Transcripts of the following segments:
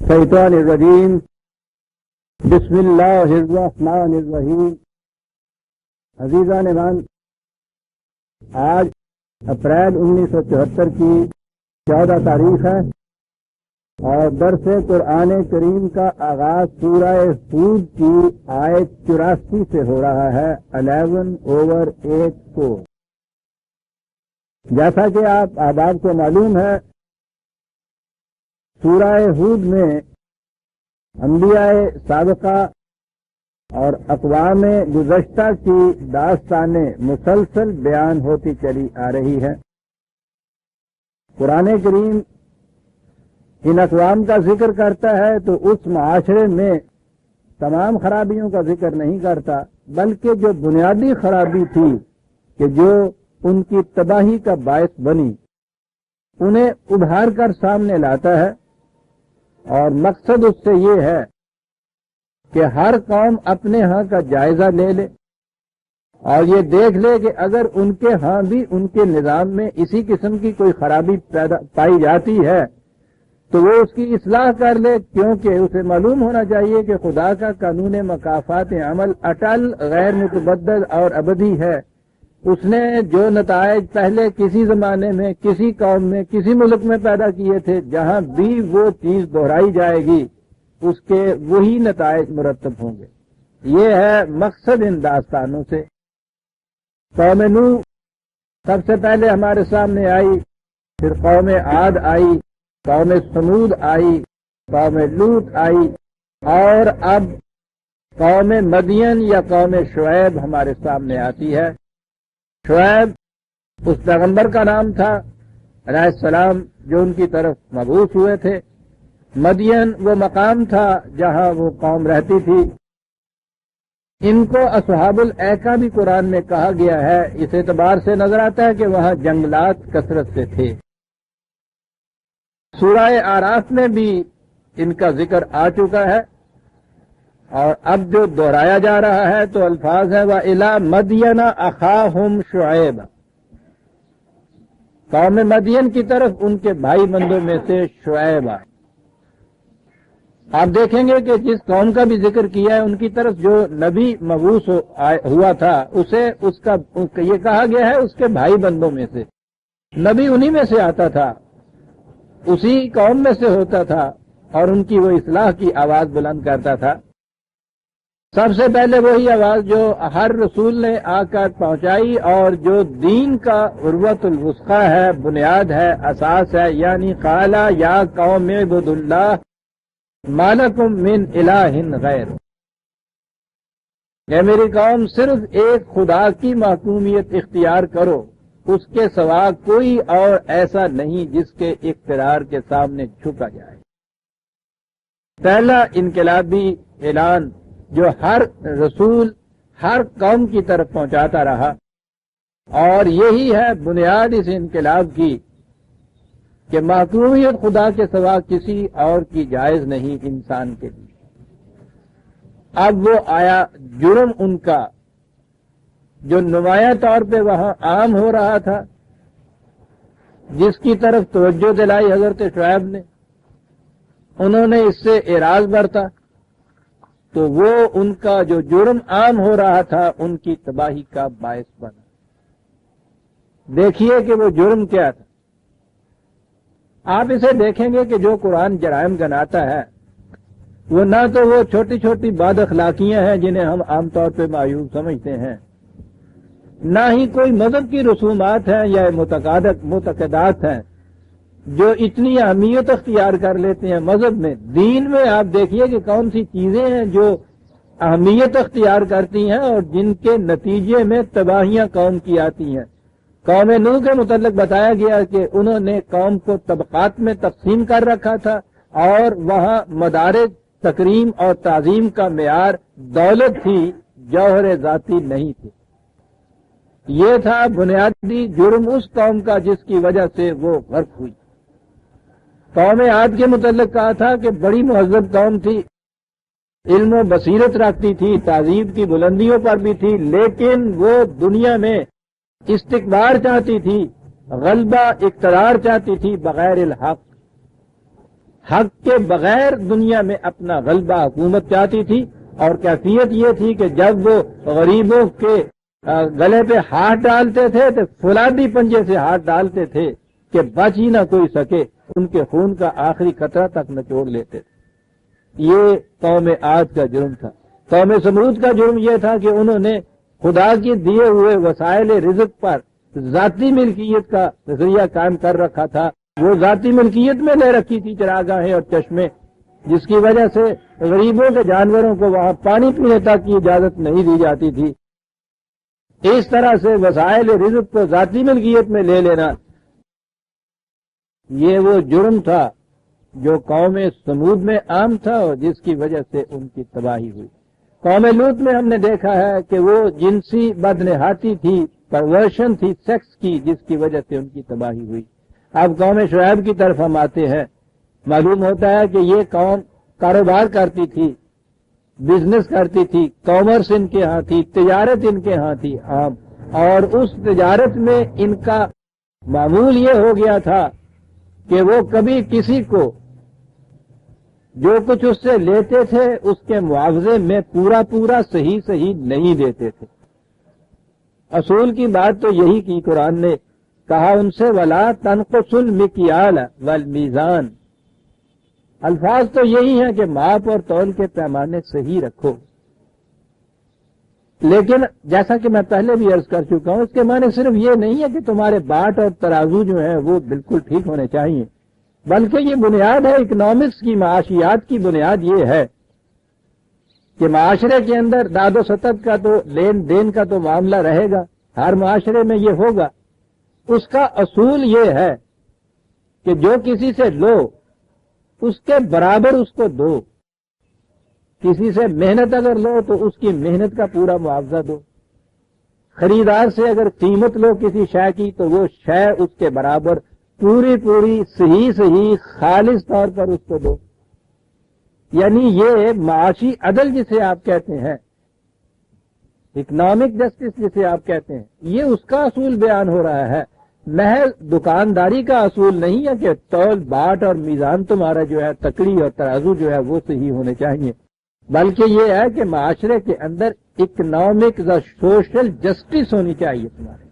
الشیطان الرجیم بسم اللہ الرحمن الرحیم۔ عزیزان ایمان، آج اپریل 1974 کی 14 تاریخ ہے اور درس قرآن کریم کا آغاز سورہ ہود کی آیت 84 سے ہو رہا ہے 11/8 کو۔ جیسا کہ آپ احباب کو معلوم ہے، سورہ ہود میں انبیاء سابقہ اور اقوام گزشتہ کی داستانیں مسلسل بیان ہوتی چلی آ رہی ہے۔ قرآن کریم ان اقوام کا ذکر کرتا ہے تو اس معاشرے میں تمام خرابیوں کا ذکر نہیں کرتا، بلکہ جو بنیادی خرابی تھی کہ جو ان کی تباہی کا باعث بنی انہیں ابھار کر سامنے لاتا ہے، اور مقصد اس سے یہ ہے کہ ہر قوم اپنے ہاں کا جائزہ لے لے اور یہ دیکھ لے کہ اگر ان کے ہاں بھی ان کے نظام میں اسی قسم کی کوئی خرابی پائی جاتی ہے تو وہ اس کی اصلاح کر لے، کیونکہ اسے معلوم ہونا چاہیے کہ خدا کا قانون مکافات عمل اٹل، غیر متبدل اور ابدی ہے۔ اس نے جو نتائج پہلے کسی زمانے میں کسی قوم میں کسی ملک میں پیدا کیے تھے، جہاں بھی وہ چیز دہرائی جائے گی اس کے وہی نتائج مرتب ہوں گے۔ یہ ہے مقصد ان داستانوں سے۔ قوم نوح سب سے پہلے ہمارے سامنے آئی، پھر قوم عاد آئی، قوم سمود آئی، قوم لوط آئی، اور اب قوم مدین یا قوم شعیب ہمارے سامنے آتی ہے۔ شعیب اس پیغمبر کا نام تھا علیہ السلام جو ان کی طرف مبعوث ہوئے تھے۔ مدین وہ مقام تھا جہاں وہ قوم رہتی تھی۔ ان کو اصحاب الایکا بھی قرآن میں کہا گیا ہے، اس اعتبار سے نظر آتا ہے کہ وہاں جنگلات کثرت سے تھے۔ سورہ اعراف میں بھی ان کا ذکر آ چکا ہے، اور اب جو دہرایا جا رہا ہے تو الفاظ ہے وَإِلَىٰ مَدْيَنَ أَخَاهُمْ شُعَيْبًا۔ قوم مدین کی طرف ان کے بھائی بندوں میں سے شعیب آئے۔ آپ دیکھیں گے کہ جس قوم کا بھی ذکر کیا ہے ان کی طرف جو نبی مبعوث ہوا تھا اسے یہ کہا گیا ہے اس کے بھائی بندوں میں سے۔ نبی انہی میں سے آتا تھا، اسی قوم میں سے ہوتا تھا، اور ان کی وہ اصلاح کی آواز بلند کرتا تھا۔ سب سے پہلے وہی آواز جو ہر رسول نے آ کر پہنچائی اور جو دین کا عروۃ الوثقی ہے، بنیاد ہے، اساس ہے، یعنی قال یا قوم اعبدوا اللہ ما لکم من الہ غیر۔ کہ میری قوم صرف ایک خدا کی محکومیت اختیار کرو، اس کے سوا کوئی اور ایسا نہیں جس کے اقتدار کے سامنے جھکا جائے۔ پہلا انقلابی اعلان جو ہر رسول ہر قوم کی طرف پہنچاتا رہا، اور یہی ہے بنیاد اس انقلاب کی کہ محکومیت خدا کے سوا کسی اور کی جائز نہیں انسان کے لیے۔ اب وہ آیا جرم ان کا جو نمایاں طور پہ وہاں عام ہو رہا تھا، جس کی طرف توجہ دلائی حضرت شعیب نے، انہوں نے اس سے اعراض برتا تو وہ ان کا جو جرم عام ہو رہا تھا ان کی تباہی کا باعث بنا۔ دیکھیے کہ وہ جرم کیا تھا۔ آپ اسے دیکھیں گے کہ جو قرآن جرائم گناتا ہے وہ نہ تو وہ چھوٹی چھوٹی بد اخلاقیاں ہیں جنہیں ہم عام طور پہ معیوب سمجھتے ہیں، نہ ہی کوئی مذہب کی رسومات ہیں یا معتقدات ہیں جو اتنی اہمیت اختیار کر لیتے ہیں مذہب میں۔ دین میں آپ دیکھیے کہ کون سی چیزیں ہیں جو اہمیت اختیار کرتی ہیں اور جن کے نتیجے میں تباہیاں قوم کی آتی ہیں۔ قوم نوح کے متعلق بتایا گیا کہ انہوں نے قوم کو طبقات میں تقسیم کر رکھا تھا، اور وہاں مدار تکریم اور تعظیم کا معیار دولت تھی، جوہر ذاتی نہیں تھی۔ یہ تھا بنیادی جرم اس قوم کا جس کی وجہ سے وہ غرق ہوئی۔ قوم عاد کے متعلق کہا تھا کہ بڑی مہذب قوم تھی، علم و بصیرت رکھتی تھی، تہذیب کی بلندیوں پر بھی تھی، لیکن وہ دنیا میں استکبار چاہتی تھی، غلبہ اقتدار چاہتی تھی بغیر الحق۔ حق کے بغیر دنیا میں اپنا غلبہ حکومت چاہتی تھی، اور کیفیت یہ تھی کہ جب وہ غریبوں کے گلے پہ ہاتھ ڈالتے تھے تو فولادی پنجے سے ہاتھ ڈالتے تھے کہ بچ ہی نہ کوئی سکے، ان کے خون کا آخری قطرہ تک نچوڑ لیتے تھے۔ یہ قوم عاد کا جرم تھا۔ قوم سمود کا جرم یہ تھا کہ انہوں نے خدا کے دیے ہوئے وسائل رزق پر ذاتی ملکیت کا نظریہ قائم کر رکھا تھا۔ وہ ذاتی ملکیت میں لے رکھی تھی چراگاہیں اور چشمے، جس کی وجہ سے غریبوں کے جانوروں کو وہاں پانی پینے تک کی اجازت نہیں دی جاتی تھی۔ اس طرح سے وسائل رزق کو ذاتی ملکیت میں لے لینا، یہ وہ جرم تھا جو قوم سمود میں عام تھا اور جس کی وجہ سے ان کی تباہی ہوئی۔ قوم لوط میں ہم نے دیکھا ہے کہ وہ جنسی بدنہاتی تھی، پرورشن تھی سیکس کی، جس کی وجہ سے ان کی تباہی ہوئی۔ اب قوم شعیب کی طرف ہم آتے ہیں، معلوم ہوتا ہے کہ یہ قوم کاروبار کرتی تھی، بزنس کرتی تھی، کامرس ان کے ہاں تھی، تجارت ان کے ہاں تھی عام، اور اس تجارت میں ان کا معمول یہ ہو گیا تھا کہ وہ کبھی کسی کو جو کچھ اس سے لیتے تھے اس کے معاوضے میں پورا صحیح نہیں دیتے تھے۔ اصول کی بات تو یہی کی قرآن نے کہا ان سے وَلَا تَنْقُصُوا الْمِكْيَالَ وَالْمِيزَانَ، الفاظ تو یہی ہیں کہ ماپ اور تول کے پیمانے صحیح رکھو، لیکن جیسا کہ میں پہلے بھی عرض کر چکا ہوں، اس کے معنی صرف یہ نہیں ہے کہ تمہارے باٹ اور ترازو جو ہیں وہ بالکل ٹھیک ہونے چاہیے، بلکہ یہ بنیاد ہے اکنامکس کی، معاشیات کی بنیاد یہ ہے کہ معاشرے کے اندر داد و ستد کا تو لین دین کا تو معاملہ رہے گا، ہر معاشرے میں یہ ہوگا۔ اس کا اصول یہ ہے کہ جو کسی سے لو اس کے برابر اس کو دو، کسی سے محنت اگر لو تو اس کی محنت کا پورا معاوضہ دو، خریدار سے اگر قیمت لو کسی شے کی تو وہ شے اس کے برابر پوری صحیح خالص طور پر اس کو دو۔ یعنی یہ معاشی عدل جسے آپ کہتے ہیں، اکنامک جسٹس جسے آپ کہتے ہیں، یہ اس کا اصول بیان ہو رہا ہے، محض دکانداری کا اصول نہیں ہے کہ تول باٹ اور میزان تمہارا جو ہے، تکڑی اور ترازو جو ہے وہ صحیح ہونے چاہیے، بلکہ یہ ہے کہ معاشرے کے اندر اکنامک سوشل جسٹس ہونی چاہیے تمہارے۔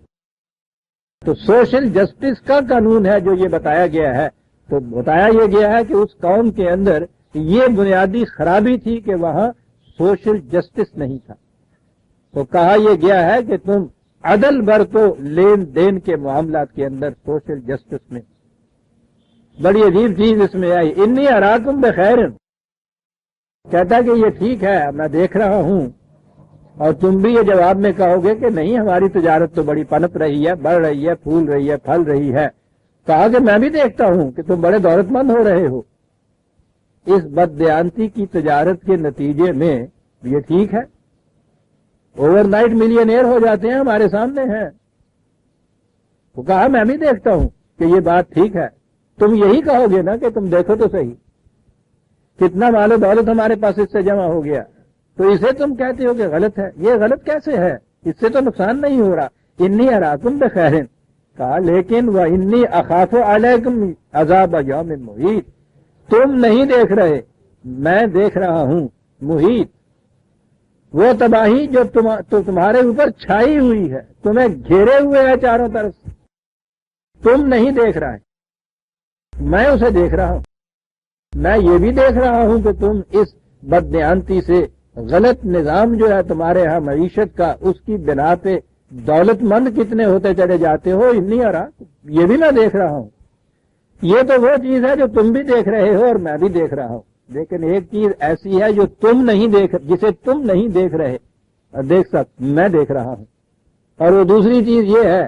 تو سوشل جسٹس کا قانون ہے جو یہ بتایا گیا ہے، تو بتایا یہ گیا ہے کہ اس قوم کے اندر یہ بنیادی خرابی تھی کہ وہاں سوشل جسٹس نہیں تھا، تو کہا یہ گیا ہے کہ تم عدل برتو لین دین کے معاملات کے اندر سوشل جسٹس میں۔ بڑی عجیب چیز اس میں آئی، انی اراکم بخیر، کہتا کہ یہ ٹھیک ہے میں دیکھ رہا ہوں، اور تم بھی یہ جواب میں کہو گے کہ نہیں ہماری تجارت تو بڑی پنپ رہی ہے، بڑھ رہی ہے، پھول رہی ہے، پھل رہی ہے۔ کہا کہ میں بھی دیکھتا ہوں کہ تم بڑے دولت مند ہو رہے ہو۔ اس بددیانتی کی تجارت کے نتیجے میں یہ ٹھیک ہے، اوور نائٹ ملینئر ہو جاتے ہیں، ہمارے سامنے ہیں۔ وہ کہا میں بھی دیکھتا ہوں کہ یہ بات ٹھیک ہے، تم یہی کہو گے نا کہ تم دیکھو تو صحیح کتنا مال و دولت ہمارے پاس اس سے جمع ہو گیا، تو اسے تم کہتے ہو کہ غلط ہے۔ یہ غلط کیسے ہے؟ اس سے تو نقصان نہیں ہو رہا۔ انی اراکم بخیر، کہا لیکن وانی اخاف علیکم عذاب یوم محیط، تم نہیں دیکھ رہے، میں دیکھ رہا ہوں۔ محیط وہ تباہی جو تمہارے اوپر چھائی ہوئی ہے، تمہیں گھیرے ہوئے ہے چاروں طرف سے، تم نہیں دیکھ رہے، میں اسے دیکھ رہا ہوں۔ میں یہ بھی دیکھ رہا ہوں کہ تم اس بددیانتی سے، غلط نظام جو ہے تمہارے ہاں معیشت کا، اس کی بنا پہ دولت مند کتنے ہوتے چلے جاتے ہو، انی اراکم، یہ بھی میں دیکھ رہا ہوں۔ یہ تو وہ چیز ہے جو تم بھی دیکھ رہے ہو اور میں بھی دیکھ رہا ہوں، لیکن ایک چیز ایسی ہے جو تم نہیں جسے تم نہیں دیکھ رہے، میں دیکھ رہا ہوں، اور وہ دوسری چیز یہ ہے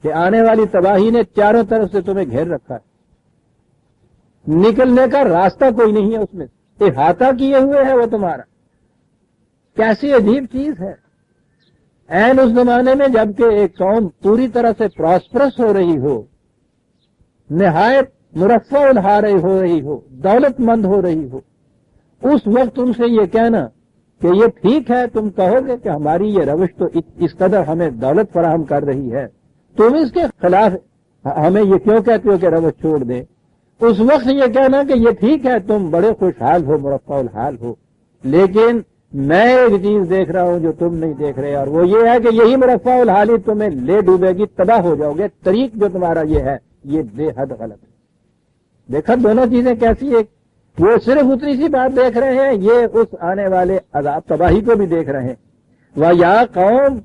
کہ آنے والی تباہی نے چاروں طرف سے تمہیں گھیر رکھا ہے، نکلنے کا راستہ کوئی نہیں ہے، اس میں احاطہ کیے ہوئے ہے وہ تمہارا۔ کیسی عجیب چیز ہے، عین اس زمانے میں جبکہ ایک قوم پوری طرح سے پراسپرس ہو رہی ہو، نہایت مرفع الحال ہو رہی ہو، دولت مند ہو رہی ہو، اس وقت تم سے یہ کہنا کہ یہ ٹھیک ہے، تم کہو گے کہ ہماری یہ روش تو اس قدر ہمیں دولت فراہم کر رہی ہے، تم اس کے خلاف ہمیں یہ کیوں کہتے ہو کہ روش چھوڑ دیں؟ اس وقت یہ کہنا کہ یہ ٹھیک ہے تم بڑے خوشحال ہو، مرفع الحال ہو، لیکن میں ایک چیز دیکھ رہا ہوں جو تم نہیں دیکھ رہے، اور وہ یہ ہے کہ یہی مرفع الحالی تمہیں لے ڈوبے گی، تباہ ہو جاؤ گے۔ طریق جو تمہارا یہ ہے یہ بے حد غلط ہے۔ دیکھا دونوں چیزیں کیسی، ایک وہ صرف اتنی سی بات دیکھ رہے ہیں، یہ اس آنے والے عذاب تباہی کو بھی دیکھ رہے ہیں۔ وَيَا قَوْمَ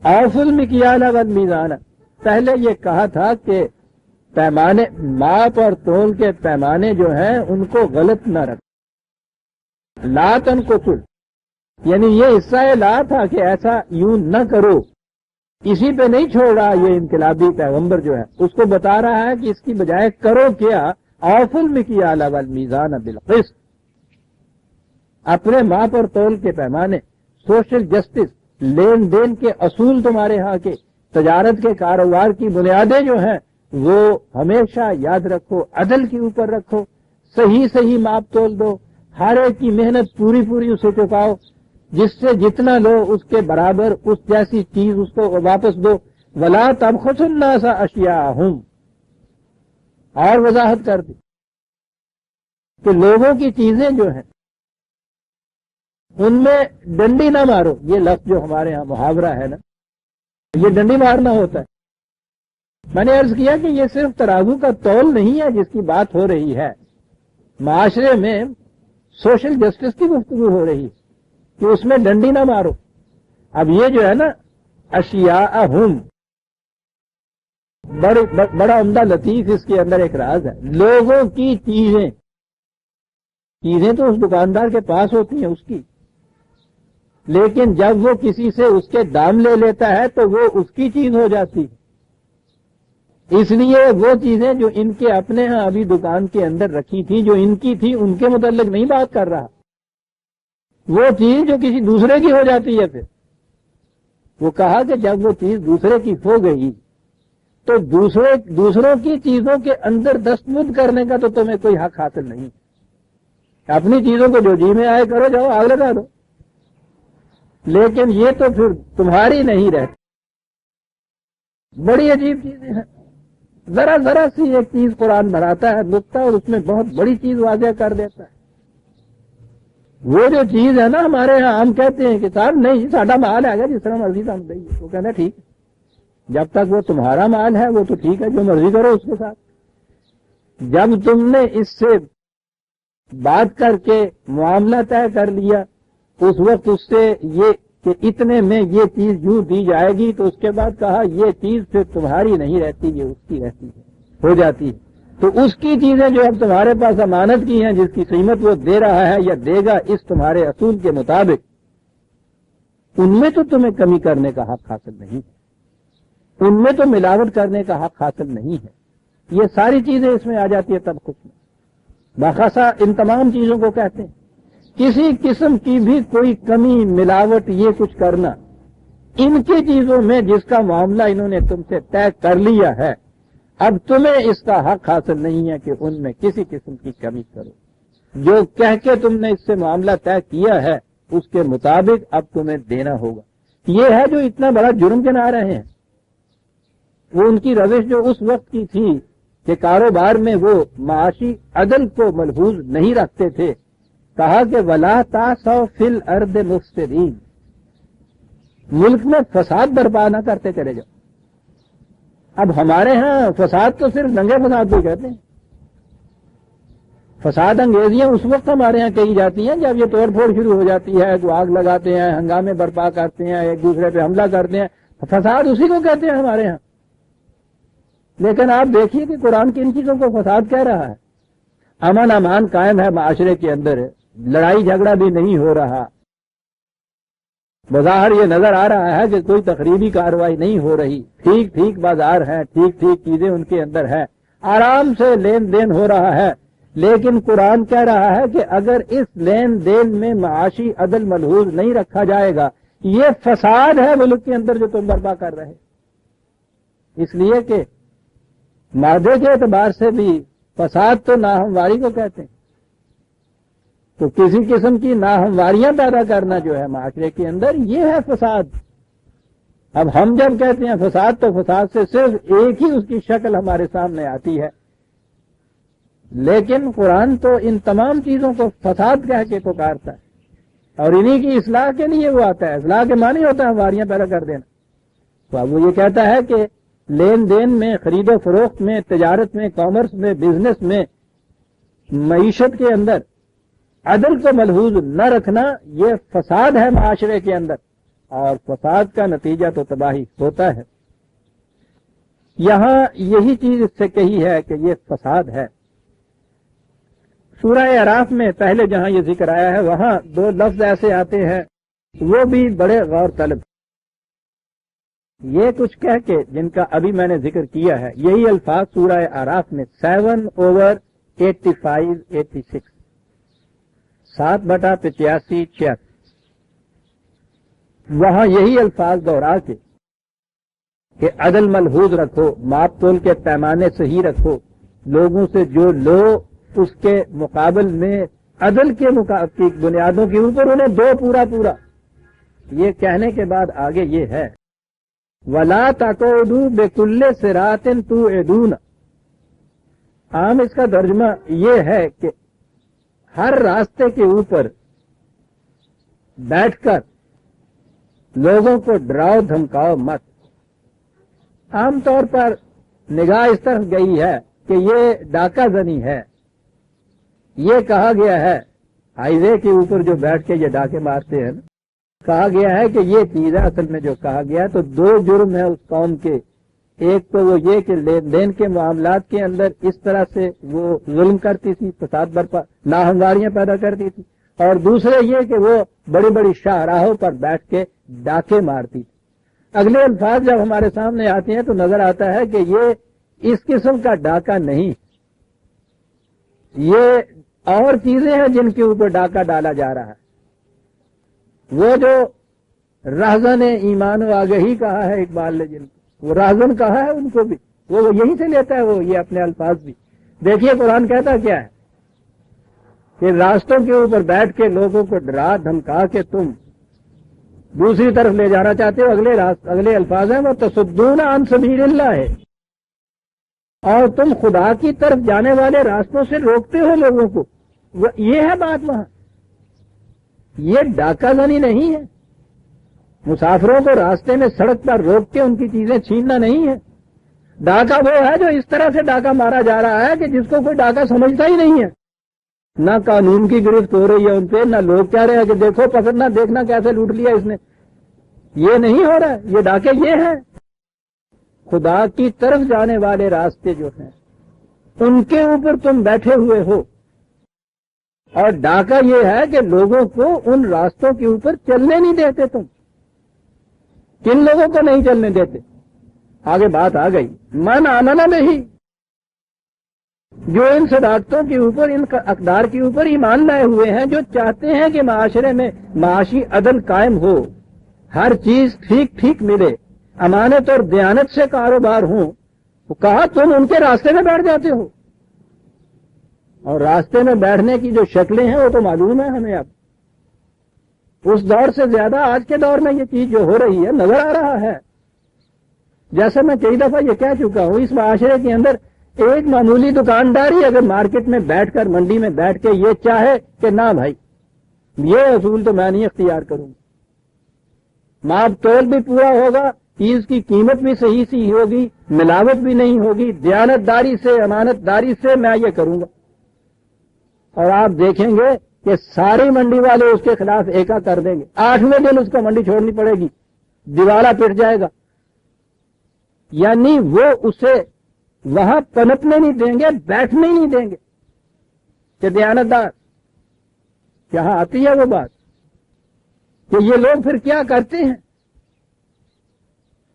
أَوْفُوا الْمِكْيَالَ وَالْمِيزَانَ، پہلے یہ کہا تھا کہ پیمانے، ماپ اور تول کے پیمانے جو ہیں ان کو غلط نہ رکھ، لا تنقصوا، یعنی یہ حصہ لا تھا کہ ایسا یوں نہ کرو، اسی پہ نہیں چھوڑ رہا یہ انقلابی پیغمبر جو ہے، اس کو بتا رہا ہے کہ اس کی بجائے کرو کیا، اوفوا المیکیال والمیزان بالقسط، اپنے ماپ اور تول کے پیمانے، سوشل جسٹس، لین دین کے اصول تمہارے ہاں کے، تجارت کے کاروبار کی بنیادیں جو ہیں وہ ہمیشہ یاد رکھو، عدل کے اوپر رکھو، صحیح صحیح ماپ تول دو، ہر ایک کی محنت پوری پوری اسے چکاؤ، جس سے جتنا لو اس کے برابر اس جیسی چیز اس کو واپس دو، ولا تبخسوا الناس اشیاءہم، اور وضاحت کر دی کہ لوگوں کی چیزیں جو ہیں ان میں ڈنڈی نہ مارو، یہ لفظ جو ہمارے ہاں محاورہ ہے نا، یہ ڈنڈی مارنا ہوتا ہے۔ میں نے عرض کیا کہ یہ صرف ترازو کا تول نہیں ہے جس کی بات ہو رہی ہے، معاشرے میں سوشل جسٹس کی گفتگو ہو رہی ہے کہ اس میں ڈنڈی نہ مارو۔ اب یہ جو ہے نا اشیاءہم، بڑا عمدہ لطیف اس کے اندر ایک راز ہے، لوگوں کی چیزیں، چیزیں تو اس دکاندار کے پاس ہوتی ہیں اس کی، لیکن جب وہ کسی سے اس کے دام لے لیتا ہے تو وہ اس کی چیز ہو جاتی ہے۔ اس لیے وہ چیزیں جو ان کے اپنے ہاں ابھی دکان کے اندر رکھی تھی، جو ان کی تھی، ان کے متعلق نہیں بات کر رہا، وہ چیز جو کسی دوسرے کی ہو جاتی ہے۔ پھر وہ کہا کہ جب وہ چیز دوسرے کی ہو گئی تو دوسروں کی چیزوں کے اندر دستمزد کرنے کا تو تمہیں کوئی حق حاصل نہیں، اپنی چیزوں کو جو جی میں آئے کرو، جاؤ آگ لگا دو، لیکن یہ تو پھر تمہاری نہیں رہتی۔ بڑی عجیب چیزیں ہیں، ذرا ذرا سی ایک چیز قرآن بناتا ہے نقطہ اور اس میں بہت بڑی چیز واضح کر دیتا ہے۔ وہ جو چیز ہے نا ہمارے ہاں ہم کہتے ہیں کہ صاحب نہیں ساڈا مال ہے گا، جس طرح مرضی ہم دئیے، وہ کہنا ٹھیک ہے، جب تک وہ تمہارا مال ہے وہ تو ٹھیک ہے، جو مرضی کرو اس کے ساتھ۔ جب تم نے اس سے بات کر کے معاملہ طے کر لیا، اس وقت اس سے یہ کہ اتنے میں یہ چیز یوں دی جائے گی، تو اس کے بعد کہا یہ چیز پھر تمہاری نہیں رہتی، یہ اس کی رہتی ہے، ہو جاتی ہے۔ تو اس کی چیزیں جو اب تمہارے پاس امانت کی ہیں، جس کی قیمت وہ دے رہا ہے یا دے گا اس تمہارے اصول کے مطابق، ان میں تو تمہیں کمی کرنے کا حق حاصل نہیں ہے، ان میں تو ملاوٹ کرنے کا حق حاصل نہیں ہے۔ یہ ساری چیزیں اس میں آ جاتی ہے تب خود میں، باخاصہ ان تمام چیزوں کو کہتے ہیں کسی قسم کی بھی کوئی کمی، ملاوٹ، یہ کچھ کرنا ان کی چیزوں میں جس کا معاملہ انہوں نے تم سے طے کر لیا ہے، اب تمہیں اس کا حق حاصل نہیں ہے کہ ان میں کسی قسم کی کمی کرو۔ جو کہہ کے تم نے اس سے معاملہ طے کیا ہے اس کے مطابق اب تمہیں دینا ہوگا۔ یہ ہے جو اتنا بڑا جرم گنا رہے ہیں۔ وہ ان کی روش جو اس وقت کی تھی کہ کاروبار میں وہ معاشی عدل کو ملحوظ نہیں رکھتے تھے، کہا کہ وَلَا تَعْثَوْا فِي الْأَرْضِ مُفْسِدِينَ، ملک میں فساد برپا نہ کرتے چلے جاؤ۔ اب ہمارے ہاں فساد تو صرف ننگے فساد کو کہتے ہیں، فساد انگیزیاں اس وقت ہمارے ہاں کہی جاتی ہیں جب یہ توڑ پھوڑ شروع ہو جاتی ہے، تو آگ لگاتے ہیں، ہنگامے برپا کرتے ہیں، ایک دوسرے پہ حملہ کرتے ہیں، فساد اسی کو کہتے ہیں ہمارے ہاں۔ لیکن آپ دیکھیے کہ قرآن کن چیزوں کو فساد کہہ رہا ہے۔ امن امان قائم ہے معاشرے کے اندر، لڑائی جھگڑا بھی نہیں ہو رہا، بظاہر یہ نظر آ رہا ہے کہ کوئی تقریبی کارروائی نہیں ہو رہی، ٹھیک ٹھیک بازار ہے، ٹھیک ٹھیک چیزیں ان کے اندر ہے، آرام سے لین دین ہو رہا ہے۔ لیکن قرآن کہہ رہا ہے کہ اگر اس لین دین میں معاشی عدل ملحوظ نہیں رکھا جائے گا، یہ فساد ہے ملک کے اندر جو تم برپا کر رہے، اس لیے کہ مادے کے اعتبار سے بھی فساد تو ناہمواری کو کہتے ہیں۔ تو کسی قسم کی ناہمواریاں پیدا کرنا جو ہے معاشرے کے اندر، یہ ہے فساد۔ اب ہم جب کہتے ہیں فساد تو فساد سے صرف ایک ہی اس کی شکل ہمارے سامنے آتی ہے لیکن قرآن تو ان تمام چیزوں کو فساد کہہ کے پکارتا ہے اور انہی کی اصلاح کے لیے وہ آتا ہے. اصلاح کے معنی ہوتا ہے واریاں پیدا کر دینا. تو اب وہ یہ کہتا ہے کہ لین دین میں، خرید و فروخت میں، تجارت میں، کامرس میں، بزنس میں، معیشت کے اندر عدل کو ملحوظ نہ رکھنا یہ فساد ہے معاشرے کے اندر، اور فساد کا نتیجہ تو تباہی ہوتا ہے. یہاں یہی چیز اس سے کہی ہے کہ یہ فساد ہے. سورہ اعراف میں پہلے جہاں یہ ذکر آیا ہے وہاں دو لفظ ایسے آتے ہیں وہ بھی بڑے غور طلب. یہ کچھ کہہ کے جن کا ابھی میں نے ذکر کیا ہے، یہی الفاظ سورہ اعراف میں 7/85-86 7/85-86 وہاں یہی الفاظ دوہرا کے کہ عدل ملحوظ رکھو، ماپ تول کے پیمانے صحیح رکھو، لوگوں سے جو لو اس کے مقابل میں عدل کے بنیادوں کے اوپر انہیں دو پورا پورا. یہ کہنے کے بعد آگے یہ ہے وَلَا تَقْعُدُوا بِكُلِّ صِرَاطٍ تُوعِدُونَ. عام اس کا ترجمہ یہ ہے کہ ہر راستے کے اوپر بیٹھ کر لوگوں کو ڈراؤ دھمکاؤ مت. عام طور پر نگاہ اس طرف گئی ہے کہ یہ ڈاکہ زنی ہے. یہ کہا گیا ہے ہائی وے کے اوپر جو بیٹھ کے یہ ڈاکے مارتے ہیں، کہا گیا ہے کہ یہ چیز ہے. اصل میں جو کہا گیا تو دو جرم ہے اس قوم کے. ایک تو وہ یہ کہ لین دین کے معاملات کے اندر اس طرح سے وہ ظلم کرتی تھی، فساد برپا، ناہمواریاں پیدا کرتی تھی، اور دوسرے یہ کہ وہ بڑی بڑی شاہراہوں پر بیٹھ کے ڈاکے مارتی تھی. اگلے الفاظ جب ہمارے سامنے آتے ہیں تو نظر آتا ہے کہ یہ اس قسم کا ڈاکہ نہیں، یہ اور چیزیں ہیں جن کے اوپر ڈاکہ ڈالا جا رہا ہے. وہ جو رہزن ایمان و آگہی کہا ہے اقبال نے، جن کو وہ رہزن کہا ہے ان کو بھی وہ یہیں سے لیتا ہے، وہ یہ اپنے الفاظ بھی. دیکھیے قرآن کہتا کیا ہے کہ راستوں کے اوپر بیٹھ کے لوگوں کو ڈرا دھمکا کے تم دوسری طرف لے جانا چاہتے ہو. اگلے الفاظ ہیں وہ تصدون عن سبیل اللہ ہے، اور تم خدا کی طرف جانے والے راستوں سے روکتے ہو لوگوں کو. یہ ہے بات وہاں. یہ ڈاکہ زنی نہیں ہے. مسافروں کو راستے میں سڑک پر روک کے ان کی چیزیں چھیننا نہیں ہے. ڈاکہ وہ ہے جو اس طرح سے ڈاکہ مارا جا رہا ہے کہ جس کو کوئی ڈاکہ سمجھتا ہی نہیں ہے. نہ قانون کی گرفت ہو رہی ہے ان پہ، نہ لوگ کہہ رہے ہیں کہ دیکھو پکڑنا، دیکھنا کیسے لوٹ لیا اس نے. یہ نہیں ہو رہا. یہ ڈاکے یہ ہیں خدا کی طرف جانے والے راستے جو ہیں ان کے اوپر تم بیٹھے ہوئے ہو، اور ڈاکہ یہ ہے کہ لوگوں کو ان راستوں کے اوپر چلنے نہیں دیتے. تم کن لوگوں کو نہیں چلنے دیتے؟ آگے بات آ گئی من آمنا نہیں، جو ان صداقتوں کے اوپر، ان اقدار کے اوپر ایمان لائے ہوئے ہیں، جو چاہتے ہیں کہ معاشرے میں معاشی عدل قائم ہو، ہر چیز ٹھیک ٹھیک ملے، امانت اور دیانت سے کاروبار ہوں. تو کہا تم ان کے راستے میں بیٹھ جاتے ہو. اور راستے میں بیٹھنے کی جو شکلیں ہیں وہ تو معلوم ہے ہمیں. اب اس دور سے زیادہ آج کے دور میں یہ چیز جو ہو رہی ہے نظر آ رہا ہے. جیسے میں کئی دفعہ یہ کہہ چکا ہوں، اس معاشرے کے اندر ایک معمولی دکانداری اگر مارکیٹ میں بیٹھ کر، منڈی میں بیٹھ کے یہ چاہے کہ نہ بھائی یہ اصول تو میں نہیں اختیار کروں گا، ماپ تول بھی پورا ہوگا، چیز کی قیمت بھی صحیح سی ہوگی، ملاوٹ بھی نہیں ہوگی، دیانت داری سے، امانت داری سے میں یہ کروں گا، اور آپ دیکھیں گے کہ ساری منڈی والے اس کے خلاف ایکا کر دیں گے. 8ویں دن اس کو منڈی چھوڑنی پڑے گی، دیوالا پٹ جائے گا. یعنی وہ اسے وہاں پنپنے نہیں دیں گے، بیٹھنے نہیں دیں گے کہ دیانت دار. یہاں آتی ہے وہ بات کہ یہ لوگ پھر کیا کرتے ہیں.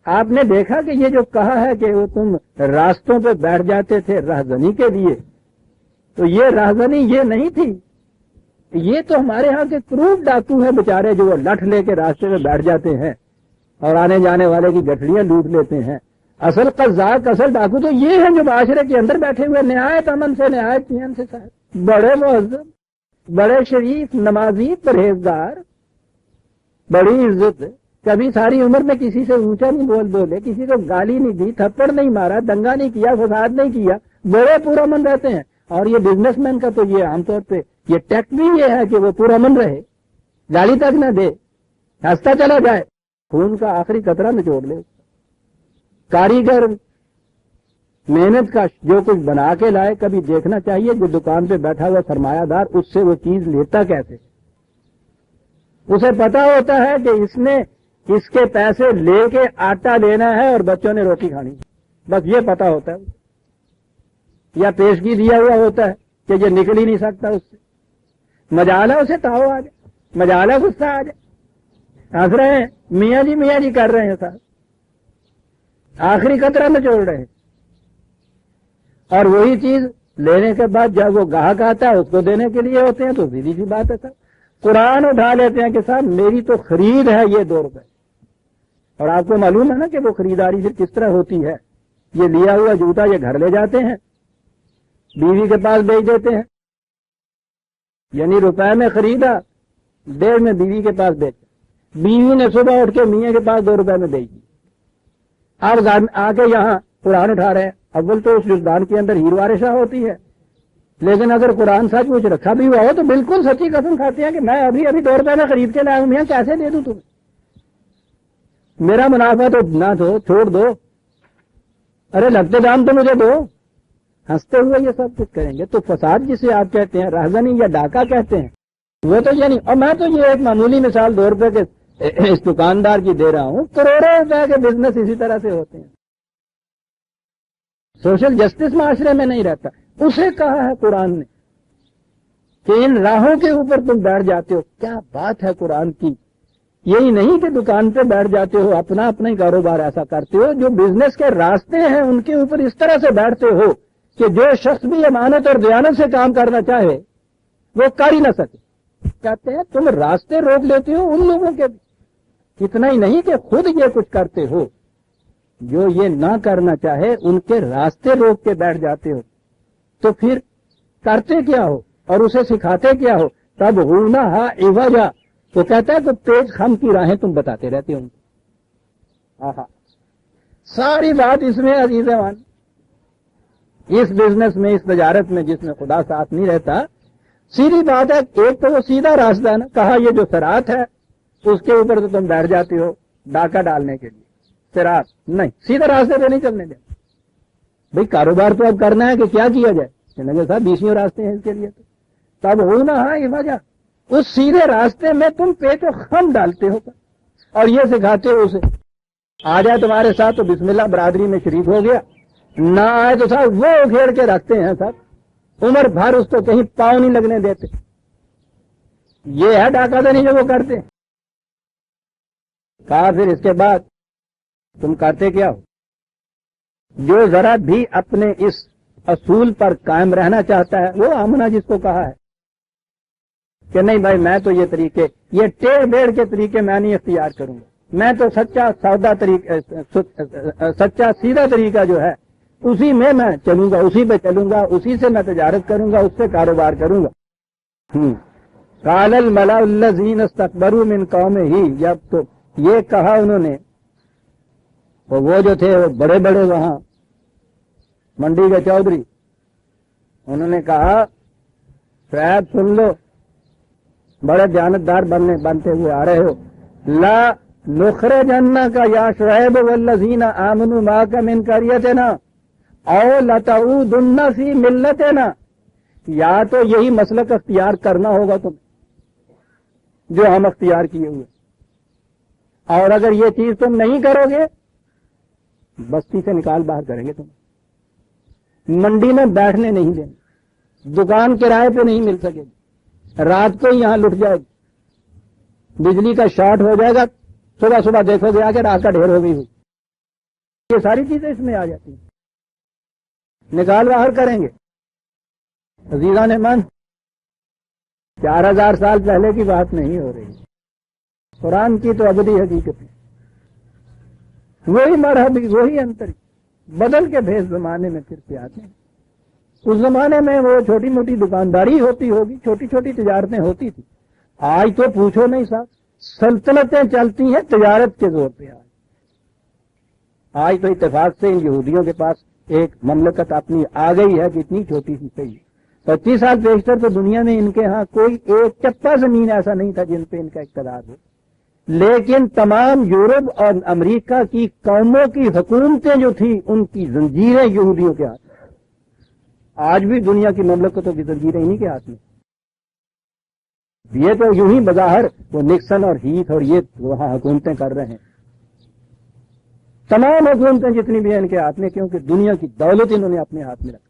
آپ نے دیکھا کہ یہ جو کہا ہے کہ وہ تم راستوں پہ بیٹھ جاتے تھے رہزنی کے لیے، تو یہ رہزنی یہ نہیں تھی. یہ تو ہمارے ہاں کے کروڑ ڈاکو ہیں بیچارے، جو وہ لٹھ لے کے راستے میں بیٹھ جاتے ہیں اور آنے جانے والے کی گٹھڑیاں لوٹ لیتے ہیں. اصل قزاق، اصل ڈاکو تو یہ ہیں جو معاشرے کے اندر بیٹھے ہوئے نہایت امن سے، نہایت چین سے، صاحب بڑے مہذب، بڑے شریف، نمازی، پرہیزگار، بڑی عزت، کبھی ساری عمر میں کسی سے اونچا نہیں بولے، کسی کو گالی نہیں دی، تھپڑ نہیں مارا، دنگا نہیں کیا، فساد نہیں کیا، بڑے پورا من رہتے ہیں. اور یہ بزنس مین کا تو یہ عام طور پہ یہ ٹیکٹ بھی یہ ہے کہ وہ پورا من رہے، گالی تک نہ دے، ہنستا چلا جائے، خون کا آخری قطرہ نچوڑ لے۔ کاریگر محنت کا جو کچھ بنا کے لائے، کبھی دیکھنا چاہیے جو دکان پہ بیٹھا ہوا سرمایہ دار اس سے وہ چیز لیتا کیسے، اسے پتا ہوتا ہے کہ اس نے اس کے پیسے لے کے آٹا لینا ہے اور بچوں نے روٹی کھانی، بس یہ پتا ہوتا ہے، یا پیشگی دیا ہوا ہوتا ہے کہ یہ نکل ہی نہیں سکتا اس سے، مجالہ اسے تاؤ آ جائے، مجالہ غصہ آ جائے، ہنس رہے ہیں میاں جی کر رہے ہیں صاحب، آخری قطرہ نچوڑ رہے ہیں، اور وہی چیز لینے کے بعد جب وہ گاہک آتا ہے اس کو دینے کے لیے ہوتے ہیں تو سیدھی سی بات ہے صاحب، قرآن اٹھا لیتے ہیں کہ صاحب میری تو خرید ہے یہ 2 روپے، اور آپ کو معلوم ہے نا کہ وہ خریداری پھر کس طرح ہوتی ہے، یہ لیا ہوا جوتا یہ گھر لے جاتے ہیں، بیوی کے پاس بیچ دیتے ہیں، یعنی روپے میں خریدا، 1.5 میں بیوی کے پاس بیچا، بیوی نے صبح اٹھ کے میاں کے پاس 2 روپے میں بیچ دی، آپ آ کے یہاں قرآن اٹھا رہے ہیں، اول تو اس جسدان کے اندر ہیر وارشہ ہوتی ہے، لیکن اگر قرآن سچ مچ رکھا بھی ہوا ہو تو بالکل سچی قسم کھاتے ہیں کہ میں ابھی 2 روپے میں خرید کے لایا ہوں، میاں کیسے دے دوں تمہیں، میرا منافع تو نہ دو، چھوڑ دو، ارے لگتے دام تو مجھے دو، ہنستے ہوئے یہ سب کچھ کریں گے۔ تو فساد جسے آپ کہتے ہیں، راہزنی یا ڈاکہ کہتے ہیں، وہ تو یعنی، اور میں تو یہ ایک معمولی مثال 2 روپے کے اس دکاندار کی دے رہا ہوں، کروڑوں روپے کے بزنس اسی طرح سے ہوتے ہیں، سوشل جسٹس معاشرے میں نہیں رہتا، اسے کہا ہے قرآن نے کہ ان راہوں کے اوپر تم بیٹھ جاتے ہو، کیا بات ہے قرآن کی، یہی نہیں کہ دکان پہ بیٹھ جاتے ہو، اپنا ہی کاروبار ایسا کرتے ہو، جو بزنس کے راستے ہیں ان کے اوپر اس طرح سے بیٹھتے ہو کہ جو شخص بھی امانت اور دیانت سے کام کرنا چاہے وہ کر ہی نہ سکے، کہتے ہیں تم راستے روک لیتے ہو ان لوگوں کے بھی، اتنا ہی نہیں کہ خود یہ کچھ کرتے ہو، جو یہ نہ کرنا چاہے ان کے راستے روک کے بیٹھ جاتے ہو، تو پھر کرتے کیا ہو اور اسے سکھاتے کیا ہو، تب غلنا ہا ایوجا، تو کہتا ہے کہ تیز خم کی راہیں تم بتاتے رہتے ہو۔ آہا، ساری بات اس میں عزیزان، اس بزنس میں، اس تجارت میں جس میں خدا ساتھ نہیں رہتا، سیدھی بات ہے، ایک تو وہ سیدھا راستہ ہے نا، کہا یہ جو صراط ہے اس کے اوپر تو تم بیٹھ جاتے ہو ڈاکہ ڈالنے کے لیے، صراط نہیں، سیدھا راستے پہ نہیں چلنے دیں بھئی، کاروبار تو اب کرنا ہے کہ کیا کیا جائے، چلیں صاحب 20 راستے ہیں اس کے لیے، تو تب ہونا ہے یہ وجہ، اس سیدھے راستے میں تم پیچ و خم ڈالتے ہو اور یہ سکھاتے ہو اسے، آ جائے تمہارے ساتھ تو بسم اللہ برادری میں شریک ہو گیا، نہ آئے تو صاحب وہ اکھیڑ کے رکھتے ہیں صاحب، عمر بھر اس کو کہیں پاؤں نہیں لگنے دیتے، یہ ہے ڈاکہ دنی جو وہ کرتے ہیں۔ کہا پھر اس کے بعد تم کرتے کیا ہو، جو ذرا بھی اپنے اس اصول پر قائم رہنا چاہتا ہے، وہ آمنہ جس کو کہا ہے کہ نہیں بھائی میں تو یہ طریقے، یہ ٹیڑھ بیڑھ کے طریقے میں نہیں اختیار کروں گا، میں تو سچا سیدھا طریقہ جو ہے اسی میں چلوں گا، اسی پہ چلوں گا، اسی سے میں تجارت کروں گا، اس سے کاروبار کروں گا۔ قال الملأ الذین استکبروا من قومہ، جب تو یہ کہا انہوں نے، وہ جو تھے وہ بڑے بڑے وہاں منڈی کے چودھری، انہوں نے کہا شعیب سن لو، بڑے دیانتدار بنتے ہوئے آ رہے ہو، لا نخرجنک یا شعیب والذین آمنوا معک من قریتنا او لتعودن فی ملتنا، یا تو یہی مسلک اختیار کرنا ہوگا تم جو ہم اختیار کیے ہوئے، اور اگر یہ چیز تم نہیں کرو گے بستی سے نکال باہر کریں گے، تم منڈی میں بیٹھنے نہیں دیں گے، دکان کرائے پہ نہیں مل سکے گی، رات کو یہاں لٹ جائے گی، بجلی کا شارٹ ہو جائے گا، صبح صبح دیکھو گے آ کے راہ کا ڈھیر ہو گئی ہوئی، یہ ساری چیزیں اس میں آ جاتی ہیں، نکال باہر کریں گے۔ عزیزان من، 4000 سال پہلے کی بات نہیں ہو رہی، قرآن کی تو ابدی حقیقت ہے، وہی مرحبی، وہی انتر، بدل کے بھیس زمانے میں پھر سے آتے ہیں۔ اس زمانے میں وہ چھوٹی موٹی دکانداری ہوتی ہوگی، چھوٹی چھوٹی تجارتیں ہوتی تھی، آج تو پوچھو نہیں صاحب، سلطنتیں چلتی ہیں تجارت کے زور پہ۔ آج تو اتفاق سے ان یہودیوں کے پاس ایک مملکت اپنی آ گئی ہے کہ اتنی چھوٹی سی صحیح، 25 سال پیشتر تو دنیا میں ان کے ہاں کوئی ایک چپا زمین ایسا نہیں تھا جن پہ ان کا اقتدار ہو، لیکن تمام یورپ اور امریکہ کی قوموں کی حکومتیں جو تھیں ان کی زنجیریں یہودیوں کے ہاتھ میں۔ آج بھی دنیا کی مملکتوں کی زنجیریں انہی کے ہاتھ میں۔ یہ تو یوں ہی بظاہر وہ نکسن اور ہیتھ اور یہ وہاں حکومتیں کر رہے ہیں، تمام حکومتیں جتنی بھی ہیں ان کے ہاتھ میں، کیونکہ دنیا کی دولت انہوں نے اپنے ہاتھ میں رکھا۔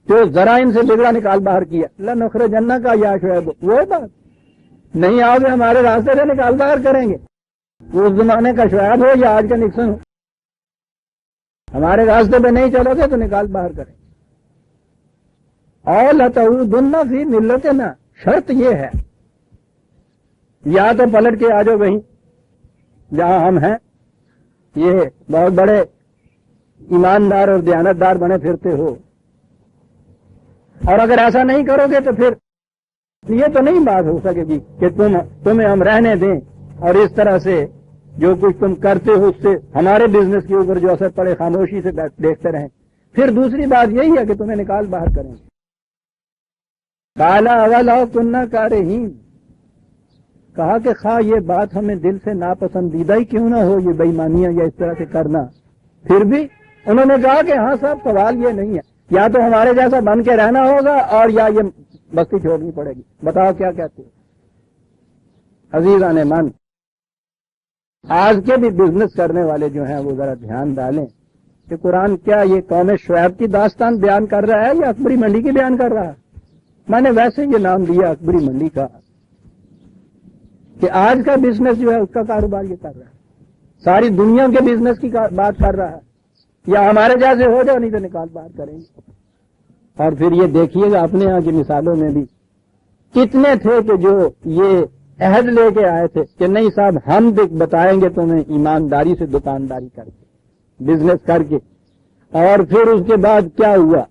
جو ذرا ان سے بگڑا نکال باہر کیا، لنخرجن کا یا شعیب، وہ بات نہیں آؤ گے ہمارے راستے سے نکال باہر کریں گے، وہ اس زمانے کا شعیب ہو یا آج کا نکسن ہو، ہمارے راستے پہ نہیں چلو گے تو نکال باہر کریں گے۔ اور لتعودن فی ملتنا، شرط یہ ہے یا تو پلٹ کے آ جاؤ وہیں جہاں ہم ہیں، یہ بہت بڑے ایماندار اور دیانتدار بنے پھرتے ہو، اور اگر ایسا نہیں کرو گے تو پھر یہ تو نہیں بات ہو سکے گی کہ تمہیں ہم رہنے دیں اور اس طرح سے جو کچھ تم کرتے ہو اس سے ہمارے بزنس کے اوپر جو اثر پڑے خاموشی سے دیکھتے رہیں۔ پھر دوسری بات یہی ہے کہ تمہیں نکال باہر کریں گے۔ کالا اولا کننا کارہین، کہا کہ خواہ یہ بات ہمیں دل سے ناپسندیدہ ہی کیوں نہ ہو، یہ بے ایمانیاں یا اس طرح سے کرنا، پھر بھی انہوں نے کہا کہ ہاں صاحب سوال یہ نہیں ہے، یا تو ہمارے جیسا بن کے رہنا ہوگا اور یا یہ بستی چھوڑنی پڑے گی، بتاؤ کیا کہتے ہو۔ عزیزان من، آج کے بھی بزنس کرنے والے جو ہیں وہ ذرا دھیان ڈالیں کہ قرآن کیا یہ قوم شعیب کی داستان بیان کر رہا ہے یا اکبری منڈی کی بیان کر رہا ہے۔ میں نے ویسے یہ نام دیا اکبری منڈی کا کہ آج کا بزنس جو ہے اس کا کاروبار یہ کر رہا ہے، ساری دنیا کے بزنس کی بات کر رہا ہے، یا ہمارے جیسے ہو جاؤ نہیں تو نکال باہر کریں گے۔ اور پھر یہ دیکھیے گا اپنے یہاں کی مثالوں میں بھی کتنے تھے کہ جو یہ عہد لے کے آئے تھے کہ نہیں صاحب ہم بتائیں گے تمہیں ایمانداری سے دکانداری کر کے، بزنس کر کے، اور پھر اس کے بعد کیا ہوا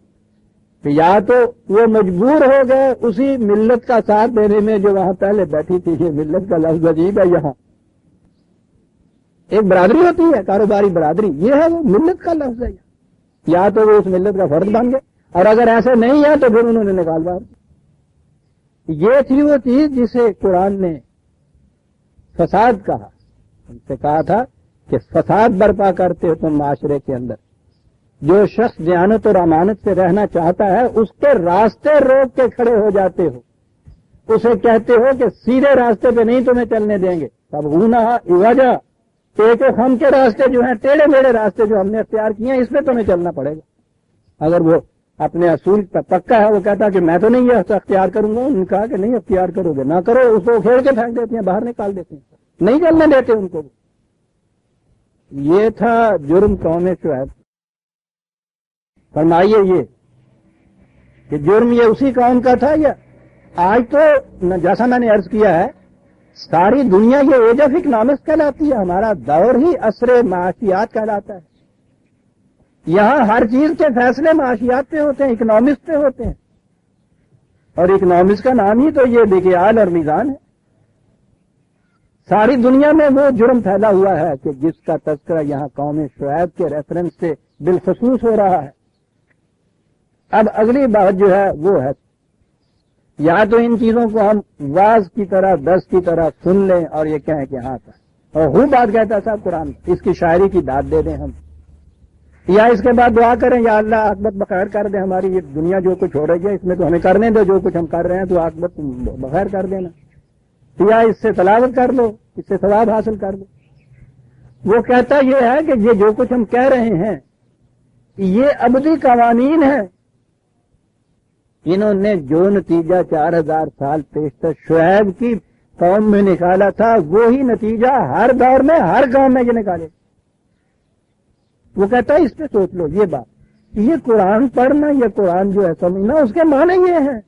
کہ یا تو وہ مجبور ہو گئے اسی ملت کا ساتھ دینے میں جو وہاں پہلے بیٹھی تھی۔ یہ ملت کا لفظ عجیب ہے، یہاں ایک برادری ہوتی ہے کاروباری برادری، یہ ہے وہ ملت کا لفظ ہے، یا تو وہ اس ملت کا فرد بن گئے، اور اگر ایسے نہیں ہے تو پھر انہوں نے نکال باہر۔ یہ تھی وہ چیز جسے قرآن نے فساد کہا، ان سے کہا تھا کہ فساد برپا کرتے ہو تم معاشرے کے اندر، جو شخص دیانت اور امانت سے رہنا چاہتا ہے اس کے راستے روک کے کھڑے ہو جاتے ہو، اسے کہتے ہو کہ سیدھے راستے پہ نہیں تمہیں چلنے دیں گے، تب ہونا وجہ ایک ہم کے راستے جو ہیں ٹیڑھے میڑھے راستے جو ہم نے اختیار کیے ہیں اس پہ تمہیں چلنا پڑے گا۔ اگر وہ اپنے اصول پر پکا ہے، وہ کہتا کہ میں تو نہیں یہ اختیار کروں گا، انہوں نے کہا کہ نہیں اختیار کرو گے، نہ کرو، اس کو کھیل کے پھینک دیتے ہیں، باہر نکال دیتے ہیں، نہیں چلنے دیتے ان کو۔ یہ تھا جرم قوم شعیب۔ فرمائیے یہ کہ جرم یہ اسی قوم کا تھا یا آج تو جیسا میں نے عرض کیا ہے ساری دنیا یہ ایج آف اکنامکس کہلاتی ہے، ہمارا دور ہی عصر معاشیات کہلاتا ہے، یہاں ہر چیز کے فیصلے معاشیات پہ ہوتے ہیں، اکنامکس پہ ہوتے ہیں، اور اکنامکس کا نام ہی تو یہ بکیال اور میزان ہے۔ ساری دنیا میں وہ جرم پھیلا ہوا ہے کہ جس کا تذکرہ یہاں قوم شعیب کے ریفرنس سے بالخصوص ہو رہا ہے۔ اب اگلی بات جو ہے وہ ہے یا تو ان چیزوں کو ہم واز کی طرح دس کی طرح سن لیں اور یہ کہیں کہ ہاں تھا، اور خوب بات کہتا ہے صاحب قرآن، اس کی شاعری کی داد دے دیں ہم، یا اس کے بعد دعا کریں یا اللہ عاقبت بخیر کر دیں، ہماری یہ دنیا جو کچھ ہو رہی ہے اس میں تو ہمیں کرنے دو، جو کچھ ہم کر رہے ہیں تو عاقبت بخیر کر دینا، یا اس سے تلاوت کر لو، اس سے ثواب حاصل کر لو۔ وہ کہتا یہ ہے کہ یہ جو کچھ ہم کہہ رہے ہیں یہ ابدی قوانین ہیں، انہوں نے جو نتیجہ 4000 سال پیشتر شعیب کی قوم میں نکالا تھا وہی نتیجہ ہر دور میں ہر قوم میں یہ نکالے۔ وہ کہتا ہے اس پہ سوچ لو، یہ بات، یہ قرآن پڑھنا، یہ قرآن جو ہے سمجھنا، اس کے معنی یہ ہیں،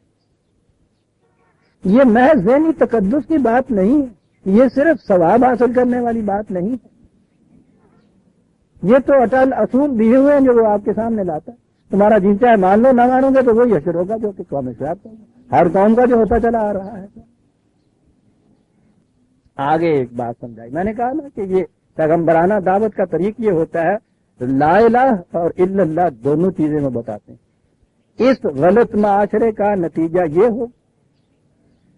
یہ محض ذہنی تقدس کی بات نہیں ہے، یہ صرف ثواب حاصل کرنے والی بات نہیں ہے، یہ تو اٹل اصول دیے ہوئے ہیں جو وہ آپ کے سامنے لاتا ہے۔ تمہارا جی چاہے مان لو، نہ مانو گے تو وہی اشر ہوگا جو کہ قوم شعیب کا ہر قوم کا جو ہوتا چلا آ رہا ہے۔ آگے ایک بات سمجھائی، میں نے کہا نا کہ یہ پیغمبرانہ دعوت کا طریق یہ ہوتا ہے لا الہ اور الا اللہ دونوں چیزیں میں بتاتے ہیں اس غلط معاشرے کا نتیجہ یہ ہو.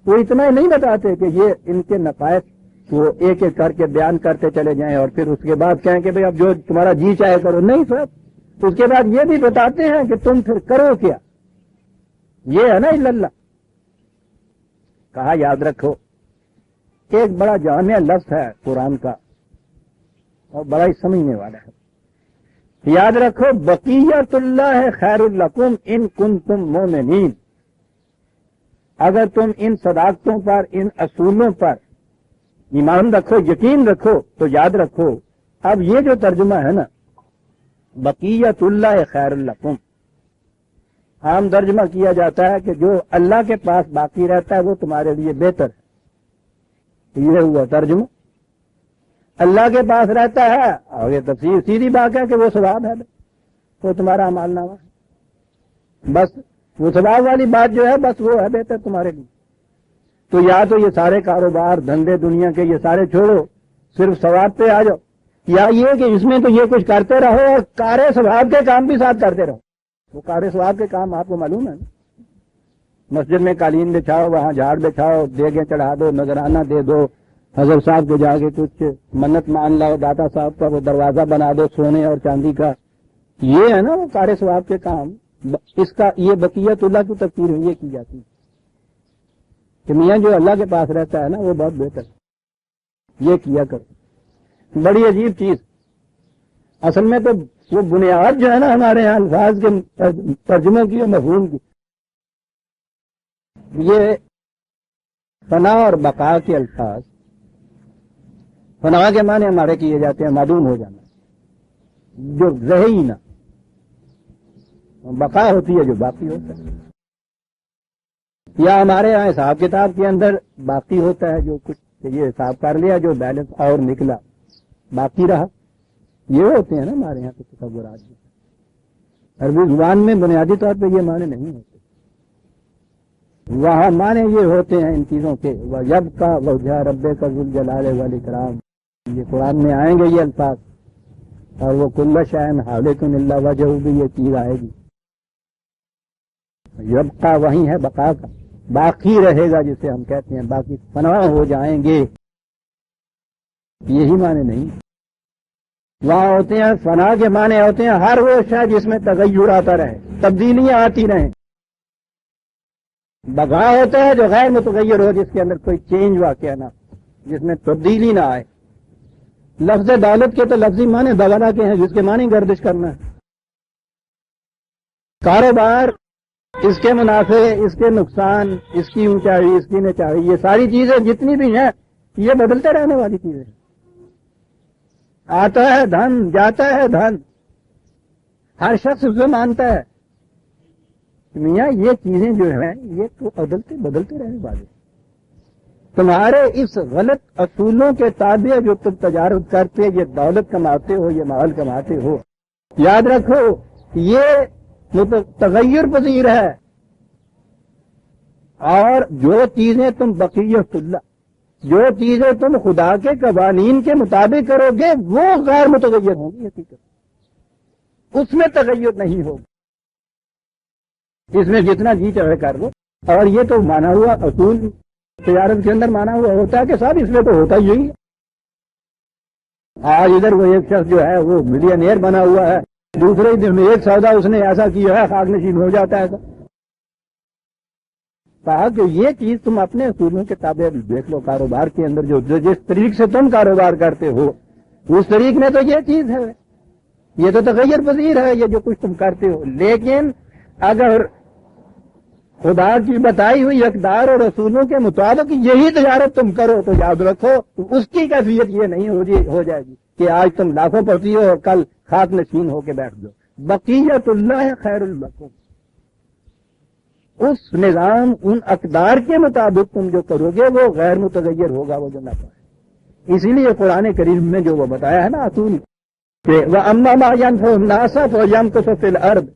وہ اتنا ہی نہیں بتاتے کہ یہ ان کے نقائص وہ ایک ایک کر کے بیان کرتے چلے جائیں اور پھر اس کے بعد کہیں کہ بھئی اب جو تمہارا جی چاہے کرو. نہیں صاحب، اس کے بعد یہ بھی بتاتے ہیں کہ تم پھر کرو کیا. یہ ہے نا اللہ. کہا یاد رکھو، ایک بڑا جامع لفظ ہے قرآن کا اور بڑا ہی سمجھنے والا ہے. یاد رکھو، بقیت اللہ خیر لکم ان کنتم مومنین. اگر تم ان صداقتوں پر، ان اصولوں پر ایمان رکھو، یقین رکھو، تو یاد رکھو اب یہ جو ترجمہ ہے نا بقیت اللہ خیر لکم، عام ترجمہ کیا جاتا ہے کہ جو اللہ کے پاس باقی رہتا ہے وہ تمہارے لیے بہتر ہے. یہ ہوا ترجمہ. اللہ کے پاس رہتا ہے اور یہ تفسیر سیدھی بات ہے کہ وہ ثواب ہے، وہ تمہارا اعمال نامہ ہے. بس وہ ثواب والی بات جو ہے بس وہ ہے بہتر تمہارے لیے. تو یا تو یہ سارے کاروبار دھندے دنیا کے یہ سارے چھوڑو، صرف ثواب پہ آ جاؤ، یا یہ کہ اس میں تو یہ کچھ کرتے رہو اور کارے ثواب کے کام بھی ساتھ کرتے رہو. وہ کارے ثواب کے کام آپ کو معلوم ہے نا، مسجد میں قالین بچھاؤ، وہاں جھاڑ بچھاؤ، دیگیں چڑھا دو، نذرانہ دے دو، حضرت صاحب کو جا کے کچھ منت مان لاؤ، داتا صاحب کا وہ دروازہ بنا دو سونے اور چاندی کا. یہ ہے نا وہ کارے ثواب کے کام. اس کا یہ بقیت اللہ کی تفسیر یہ کی جاتی ہے کہ میاں جو اللہ کے پاس رہتا ہے نا وہ بہت بہتر ہے، یہ کیا کرو. بڑی عجیب چیز اصل میں تو وہ بنیاد جو ہے نا ہمارے یہاں الفاظ کے ترجمے کی اور مفہوم کی، یہ فنا اور بقا کے الفاظ. فنا کے معنی ہمارے کیے جاتے ہیں معدوم ہو جانا، جو رہی نہ. بقا ہوتی ہے جو باقی ہوتا ہے. یا ہمارے یہاں حساب کتاب کے اندر باقی ہوتا ہے جو کچھ یہ حساب کر لیا، جو بیلنس اور نکلا باقی رہا. یہ ہوتے ہیں نا ہمارے یہاں کے تصورات. عربی زبان میں بنیادی طور پہ یہ معنی نہیں ہوتے. وہاں معنی یہ ہوتے ہیں ان چیزوں کے وَجَبْ کا وَجْهَ رَبِّكَ ذُو الْجَلَالِ وَالْإِكْرَامِ. یہ قرآن میں آئیں گے یہ الفاظ، اور وہ کُلَّ شَيْءٍ حَالِقٌ إِلَّا وَجْهُ بھی یہ چیز آئے گی. جب کا وہی ہے بقا کا، باقی رہے گا جسے ہم کہتے ہیں، باقی فنا ہو جائیں گے، یہی معنی نہیں. وہاں ہوتے ہیں فنا کے معنی ہوتے ہیں ہر وہ شے جس میں تغیر آتا رہے، تبدیلیاں آتی رہیں. بقا ہوتا ہے جو غیر متغیر ہو، جس کے اندر کوئی چینج واقع نہ، جس میں تبدیلی نہ آئے. لفظ دولت کے تو لفظی معنی دوبارہ کے ہیں جس کے معنی گردش کرنا ہے. کاروبار، اس کے منافع، اس کے نقصان، اس کی اونچائی، اس کی نچائی، یہ ساری چیزیں جتنی بھی ہیں یہ بدلتے رہنے والی چیزیں. آتا ہے دھن، جاتا ہے دھن، ہر شخص اسے مانتا ہے. میاں یہ چیزیں جو ہیں یہ تو بدلتے رہنے والی. تمہارے اس غلط اصولوں کے تابع جو تم تجارت کرتے، یہ دولت کماتے ہو، یہ مال کماتے ہو، یاد رکھو یہ تغیر پذیر ہے. اور جو چیزیں تم بقیت اللہ، جو چیزیں تم خدا کے قوانین کے مطابق کرو گے وہ غیر متغیر ہوں گی. حقیقت اس میں تغیر نہیں ہوگا. اس میں جتنا جی چاہے کر لو. اور یہ تو مانا ہوا اصول تجارت کے اندر مانا ہوا ہوتا ہے کہ صاحب اس میں تو ہوتا ہی ہے. آج ادھر وہ ایک شخص جو ہے وہ ملینئر بنا ہوا ہے، دوسرے دن میں ایک سودا اس نے ایسا کیا ہے خاک نشین ہو جاتا ہے. کہا کہ یہ چیز تم اپنے اصولوں کے تابع دیکھ لو. کاروبار کے اندر جو جس طریق سے تم کاروبار کرتے ہو اس طریق میں تو یہ چیز ہے، یہ تو تغیر پذیر ہے یہ جو کچھ تم کرتے ہو. لیکن اگر خدا کی بتائی ہوئی اقدار اور اصولوں کے مطابق یہی تجارت تم کرو تو یاد رکھو اس کی کیفیت یہ نہیں ہو جائے گی کہ آج تم لاکھوں پڑتی ہو اور کل خاک نشین ہو کے بیٹھ جاؤ. بقیت اللہ خیر لکم. اس نظام، ان اقدار کے مطابق تم جو کرو گے وہ غیر متغیر ہوگا، وہ جو نہ پائے. اسی لیے قرآن کریم میں جو وہ بتایا ہے نا اصول کہ وَأَمَّا مَا يَنْفَعُ النَّاسَ فَيَمْكُثُ فِي الْأَرْضِ،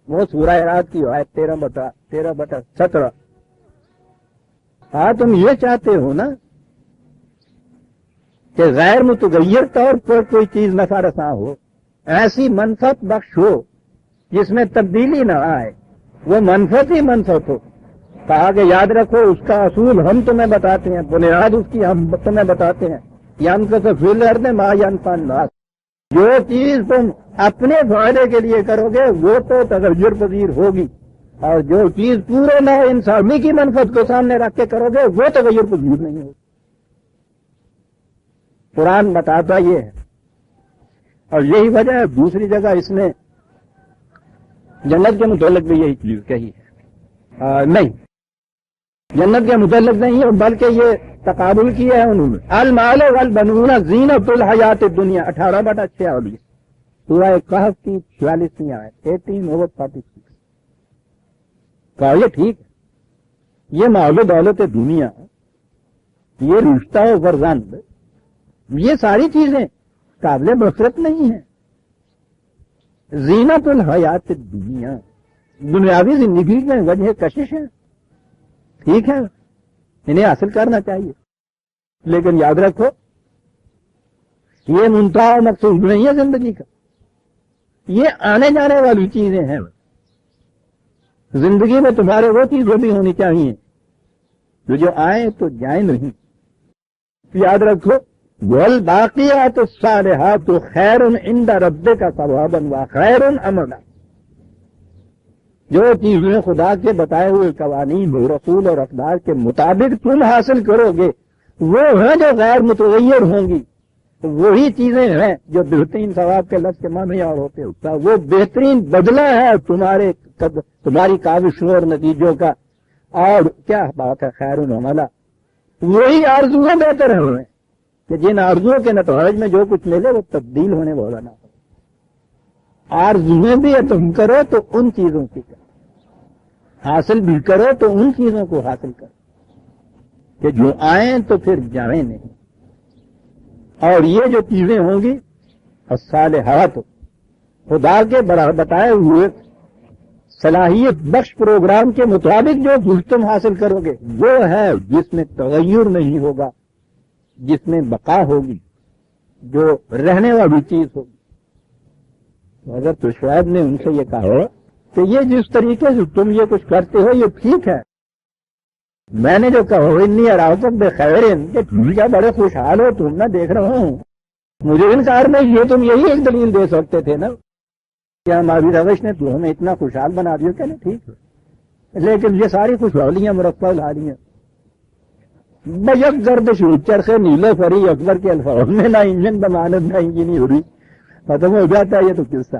وہ سورہ اعراف کی آیت 13/17. ہاں تم یہ چاہتے ہو نا کہ غیر متغیر طور پر کوئی چیز نفع رساں ہو، ایسی منفعت بخش ہو جس میں تبدیلی نہ آئے، وہ منفعت ہی منفعت ہو. کہا کہ یاد رکھو اس کا اصول ہم تمہیں بتاتے ہیں, بنیاد اس کی ہم تمہیں بتاتے ہیں. یم کو تو فی الارض ما ینفع الناس, جو چیز تم اپنے فائدے کے لیے کرو گے وہ تو تغیر پذیر ہوگی, اور جو چیز پورے نہ انسانی کی منفعت کو سامنے رکھ کے کرو گے وہ تغیر پذیر نہیں ہوگی. قرآن بتاتا یہ ہے, اور یہی وجہ ہے دوسری جگہ اس نے جنت کے متعلق بھی یہی چیز کہی ہے. نہیں, جنت کے متعلق نہیں ہے بلکہ یہ تقابل کیا ہے انہوں نے. المال والبنون زینت الحیات الدنیا 18/46 سورہ کہف کی 46ویں آیت 18/46. کہا یہ ٹھیک ہے, یہ مال و دولت دنیا, یہ رشتہ و فرزند, یہ ساری چیزیں قابل بصرت نہیں ہیں. زینت الحیات الدنیا دنیاوی زندگی میں وجہ کشش ہے, ٹھیک ہے, انہیں حاصل کرنا چاہیے, لیکن یاد رکھو یہ منتہا مقصود نہیں ہے زندگی کا, یہ آنے جانے والی چیزیں ہیں. زندگی میں تمہارے وہ چیزیں بھی ہونی چاہیے جو آئیں تو جائیں نہیں. یاد رکھو والباقیات الصالحات خیر عند ربک ثوابا وخیر املا. جو چیزیں خدا کے بتائے ہوئے قوانین رسول اور اقدار کے مطابق تم حاصل کرو گے وہ ہیں جو غیر متغیر ہوں گی, وہی چیزیں ہیں جو بہترین ثواب کے لفظ کے معنی اور ہوتے ہوتا, وہ بہترین بدلہ ہے تمہاری کاوشوں اور نتیجوں کا. اور کیا بات ہے خیر عملا, وہی آرزویں بہتر ہیں کہ جن آرزوؤں کے نتائج میں جو کچھ ملے وہ تبدیل ہونے والا نہ ہو. آرزویں بھی تم کرو تو ان چیزوں کی کرو, حاصل بھی کرو تو ان چیزوں کو حاصل کرو کہ جو آئیں تو پھر جائیں نہیں. اور یہ جو چیزیں ہوں گی الصالحات خدا کے بتائے ہوئے صلاحیت بخش پروگرام کے مطابق جو کچھ تم حاصل کرو گے وہ ہے جس میں تغیر نہیں ہوگا, جس میں بقا ہوگی, جو رہنے والی چیز ہوگی. حضرت شعیب نے ان سے یہ کہا کہ یہ جس طریقے سے تم یہ کچھ کرتے ہو یہ ٹھیک ہے, میں نے جو کہا انی اراکم بخیر کہ تم کیا بڑے خوشحال ہو, تم میں دیکھ رہا ہوں. مجھے انکار میں یہ تم یہی ایک دلیل دے سکتے تھے نا کہ ہماری روش نے تو ہمیں اتنا خوشحال بنا دیا کہ نا ٹھیک ہے, لیکن یہ ساری خوشحالیاں مرکب لا رہی ہیں. بیک گردش چرخے نیلے فری اکبر کے الفاظ میں نہ انجن بمانت نہ انجینی ہو رہی, ختم ہو جاتا ہے یہ تو قصہ.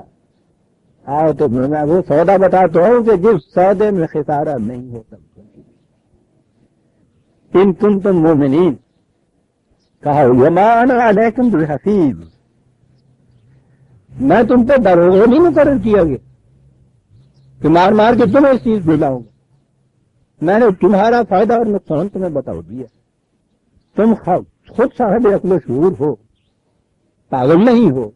آؤ تو میں وہ سودا بتاتا ہوں کہ جس سودے میں خسارہ نہیں ہوتا. ان کنتم مومنین کہا وما انا علیکم بحفیظ, میں تم پہ دروغ نہیں مقرر کیا گیا کہ مار مار کے تمہیں اس چیز بلاؤں گا. میں نے تمہارا فائدہ اور نقصان تمہیں بتا دیا. تم خود صاحب عقل و شعور ہو, پاگل نہیں ہو.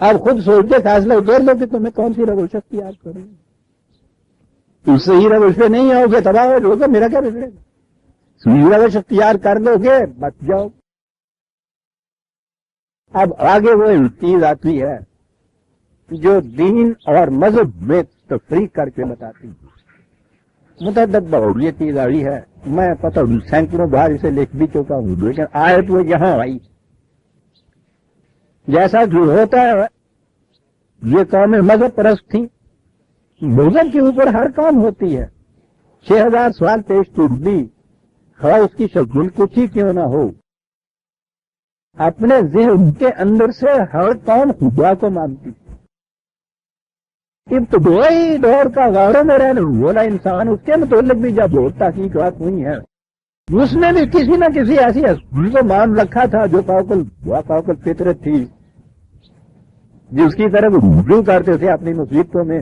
اب خود سوچ کے فیصلہ اتر لو کہ تمہیں کون سی روش اختیار کرو. اس سے ہی روش پہ نہیں آؤ گے تباہ ہو گے, میرا کیا بگڑے گا. روش اختیار کر لو گے بچ جاؤ. اب آگے وہ چیز آتی ہے جو دین اور مذہب میں تفریق کر کے بتاتی ہے. متعدد بہت یہ چیز آئی ہے, میں پتہ سینکڑوں بار اسے لکھ بھی چکا ہوں, لیکن آیت وہ یہاں آئی. جیسا جو ہوتا ہے یہ قوم مذہب پرست تھی, مذہب کے اوپر ہر کام ہوتی ہے. 6000 سوال پیش تو بھی خواہ اس کی شکل کچھ ہی کیوں نہ ہو, اپنے ذہن کے اندر سے ہر قوم خدا کو مانتی. ابتدائی دور کا غاروں میں رہنے والا انسان, اس کے متعلق بھی جب بہت تحقیقات ہوئی ہیں, اس نے بھی کسی نہ کسی ایسی اصول کو مان رکھا تھا جو فوق فطرت تھی, جس کی طرف رجوع کرتے تھے اپنی مصیبتوں میں.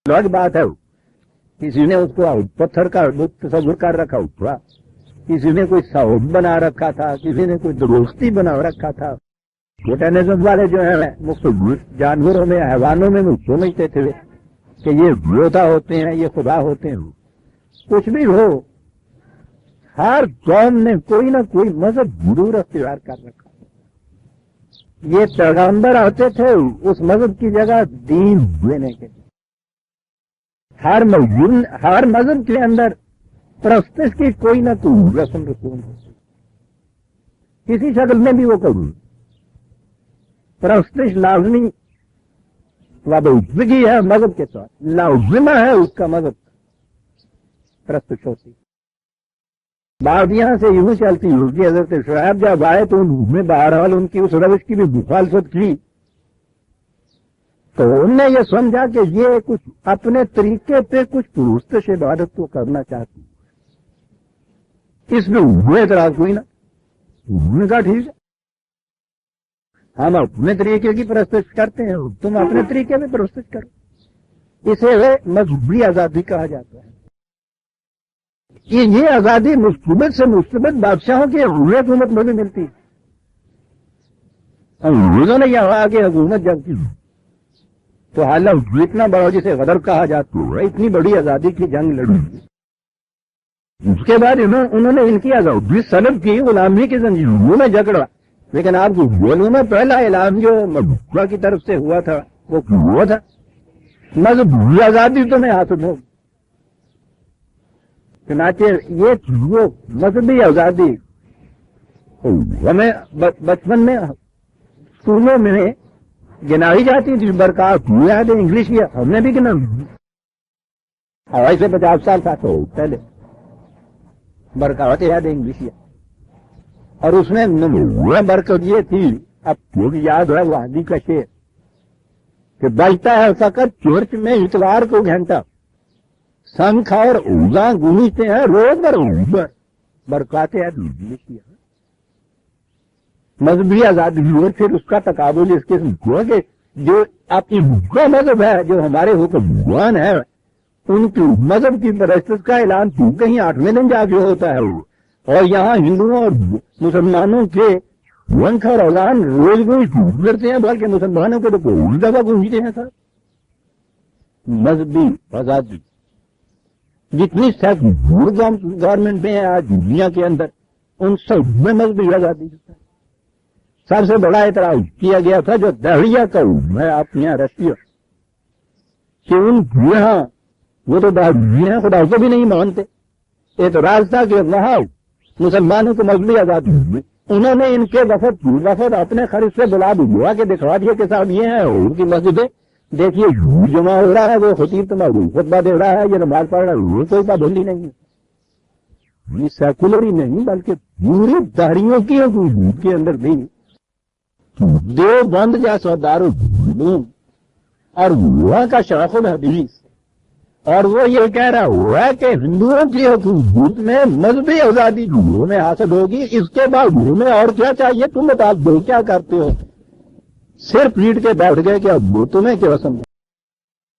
الگ بات ہے کسی نے اس کو پتھر کا تصور کر رکھا ہوا, کسی نے کوئی صحب بنا رکھا تھا, کسی نے کوئی درستی بنا رکھا تھا. بوٹینزم والے جو ہیں مختلف جانوروں میں حیوانوں میں وہ سمجھتے تھے کہ یہ دیوتا ہوتے ہیں, یہ خدا ہوتے ہیں. کچھ بھی ہو, ہر قوم نے کوئی نہ کوئی مذہب ضرور اختیار کر رکھا. یہ پیغمبر آتے تھے اس مذہب کی جگہ دین دینے کے لیے. ہر مذہب کے اندر پرستش کی کوئی نہ کوئی رسم رسوم کسی شکل میں بھی وہ کروں پرستش لازمی وابستگی ہے مذہب کے ساتھ، لازمہ ہے اس کا مذہب پرستش ہوتی۔ بات یہاں سے یوں چلتی ہوگی حضرت شعیب جب آئے تو انہوں نے بہرحال ان کی اس روش کی بھی مخالفت کی، تو انہوں نے یہ سمجھا کہ یہ کچھ اپنے طریقے پہ کچھ پرستش عبادت کو کرنا چاہتی، اس میں وہ اعتراض کوئی نہ، انہوں نے کہا ٹھیک ہے ہم اپنے طریقے کی پرستش کرتے ہیں، تم اپنے طریقے میں پرستش کرو، اسے مذہبی آزادی کہا جاتا ہے۔ یہ آزادی مستبد سے مستبد بادشاہوں کی حکومت میں بھی ملتی ہے۔ انگریزوں نے یہاں آگے حکومت جب کی تو حالانکہ اتنا بڑا جسے غدر کہا جاتا ہے اتنی بڑی آزادی کی جنگ لڑی، اس کے بعد انہوں نے ان کی آزادی سلب کی، غلامی کی زنجیروں میں جکڑا، لیکن آپ کو گولوں میں پہلا اعلان جو مبوکا کی طرف سے ہوا تھا وہ تھا مذہبی آزادی تمہیں حاصل ہو۔ چنانچہ یہ وہ مذہبی آزادی ہمیں بچپن میں اسکولوں میں گنائی جاتی تھی، برکات یاد ہے انگلش کی ہم نے بھی گنا، آج سے 50 سال پہلے برکات یاد ہے انگلش کی، اور اس میں برکت یہ تھی، اب وہ یاد ہے وادی کا شعر کہ بجتا ہے فقط چرچ میں اتوار کو گھنٹہ، سنکھ اور اوزاں گونجتے ہیں روز بر برکات یاد انگلش کی۔ مذہبی آزادی اور پھر اس کا تقابل اس قسم ہوا کہ جو آپ کا مذہب ہے، جو ہمارے حکمران ہے، ان کی مذہب کی پرستش کا اعلان تو کہیں 8ویں دن جا کے ہوتا ہے، اور یہاں ہندوؤں اور مسلمانوں کے ونک اور اذان روز کرتے ہیں، بلکہ مسلمانوں کے تو کوئی دفعہ گونجتے ہیں سر۔ مذہبی آزادی جتنی گورنمنٹ میں ہے آج دنیا کے اندر، ان سب میں مذہبی آزادی سب سے بڑا اعتراض کیا گیا تھا جو دہڑیا قوم ہے اپنے یہاں رشیا کہ ان یہاں وہ تو دہڑیا خدا کو بھی نہیں مانتے، اعتراض تھا کہ وہاں مسلمانوں کو مذہبی آزادی ہوئی، انہوں نے ان کے وفد اپنے خرچ سے بلا بھجوا کے دکھا دیا کہ صاحب یہ ہے ان کی مسجدیں، دیکھیے جمع ہو رہا ہے، وہ خطیب تمہارا خطبہ دے رہا ہے، یہ نماز پڑھ رہا ہے، وہ کوئی پابندی نہیں ہے، یہ سیکولر ہی نہیں بلکہ پوری دہڑیوں کی حکومت کے اندر بھی دیوبند جیسا دارالعلوم اور وہاں کا شیخ الحدیث، اور وہ یہ کہہ رہا ہوا ہے کہ ہندوؤں کی حکومت میں مذہبی آزادی ہندوؤں میں حاصل ہوگی، اس کے بعد میں اور کیا چاہیے، تم بتا دو کیا کرتے ہو، سر پیٹ کے بیٹھ گئے کہ اب وہ تمہیں کیا سمجھے،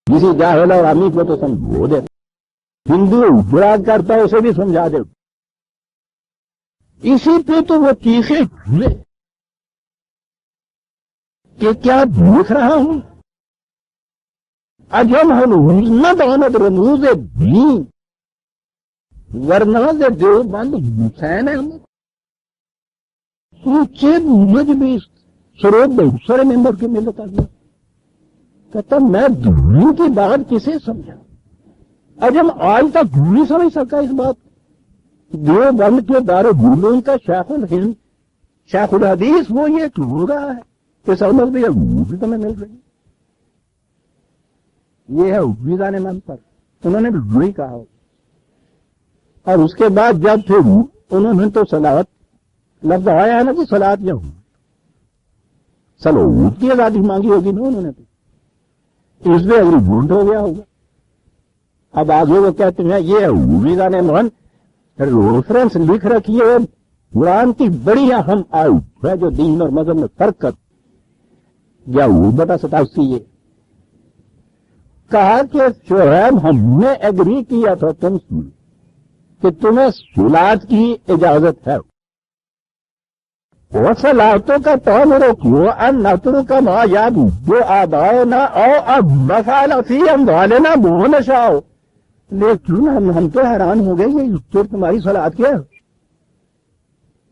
کسی جاہل اور عامی کو تو سمجھو دے، ہندو براد کرتا ہے اسے بھی سمجھا دے، اسی پہ تو وہ چیخے جھولے کہ کیا دیکھ رہا ہوں اجم حنوز دانت رموز دین ورنہ سے دیوبند حسین احمد اونچے مجھے سروت بہت ممبر کی ملت آ گیا، کہتا میں دین کی بات کسے سمجھا، اجم آج تک نہیں سمجھ سکا اس بات، دیوبند کے دارالعلوم کا شیخ الحدیث وہ یہ کہہ رہا ہے کہ سمجھ بھی تمہیں مل رہی، یہ ہے میزان من پر، انہوں نے بھی وہی کہا ہو، اور اس کے بعد جب پھر انہوں نے تو صلات لفظ آیا ہے نا کہ صلات یا ہوں سلوت کی آزادی مانگی ہوگی نا انہوں نے، تو اس میں اگری گھونٹ ہو گیا ہوگا، اب آگے وہ کہتے ہیں یہ میزان من ریفرنس لکھ رکھی ہے قرآن کی بڑی اہم آیت ہے جو دین اور مذہب میں فرق کر یا وہ بتا 87 یہ کہا کہ شعیب ہم نے ایگری کیا تھا تم سے کہ تمہیں صلات کی اجازت ہے، اور صلاتوں کا تعمیر کیوں ان نترو کا ما یاد جو آباؤ نہ او اب مسال فی اموالنا وہ نشاؤ، لیکن ہم تو حیران ہو گئے یہ پھر تمہاری صلات کیا ہے،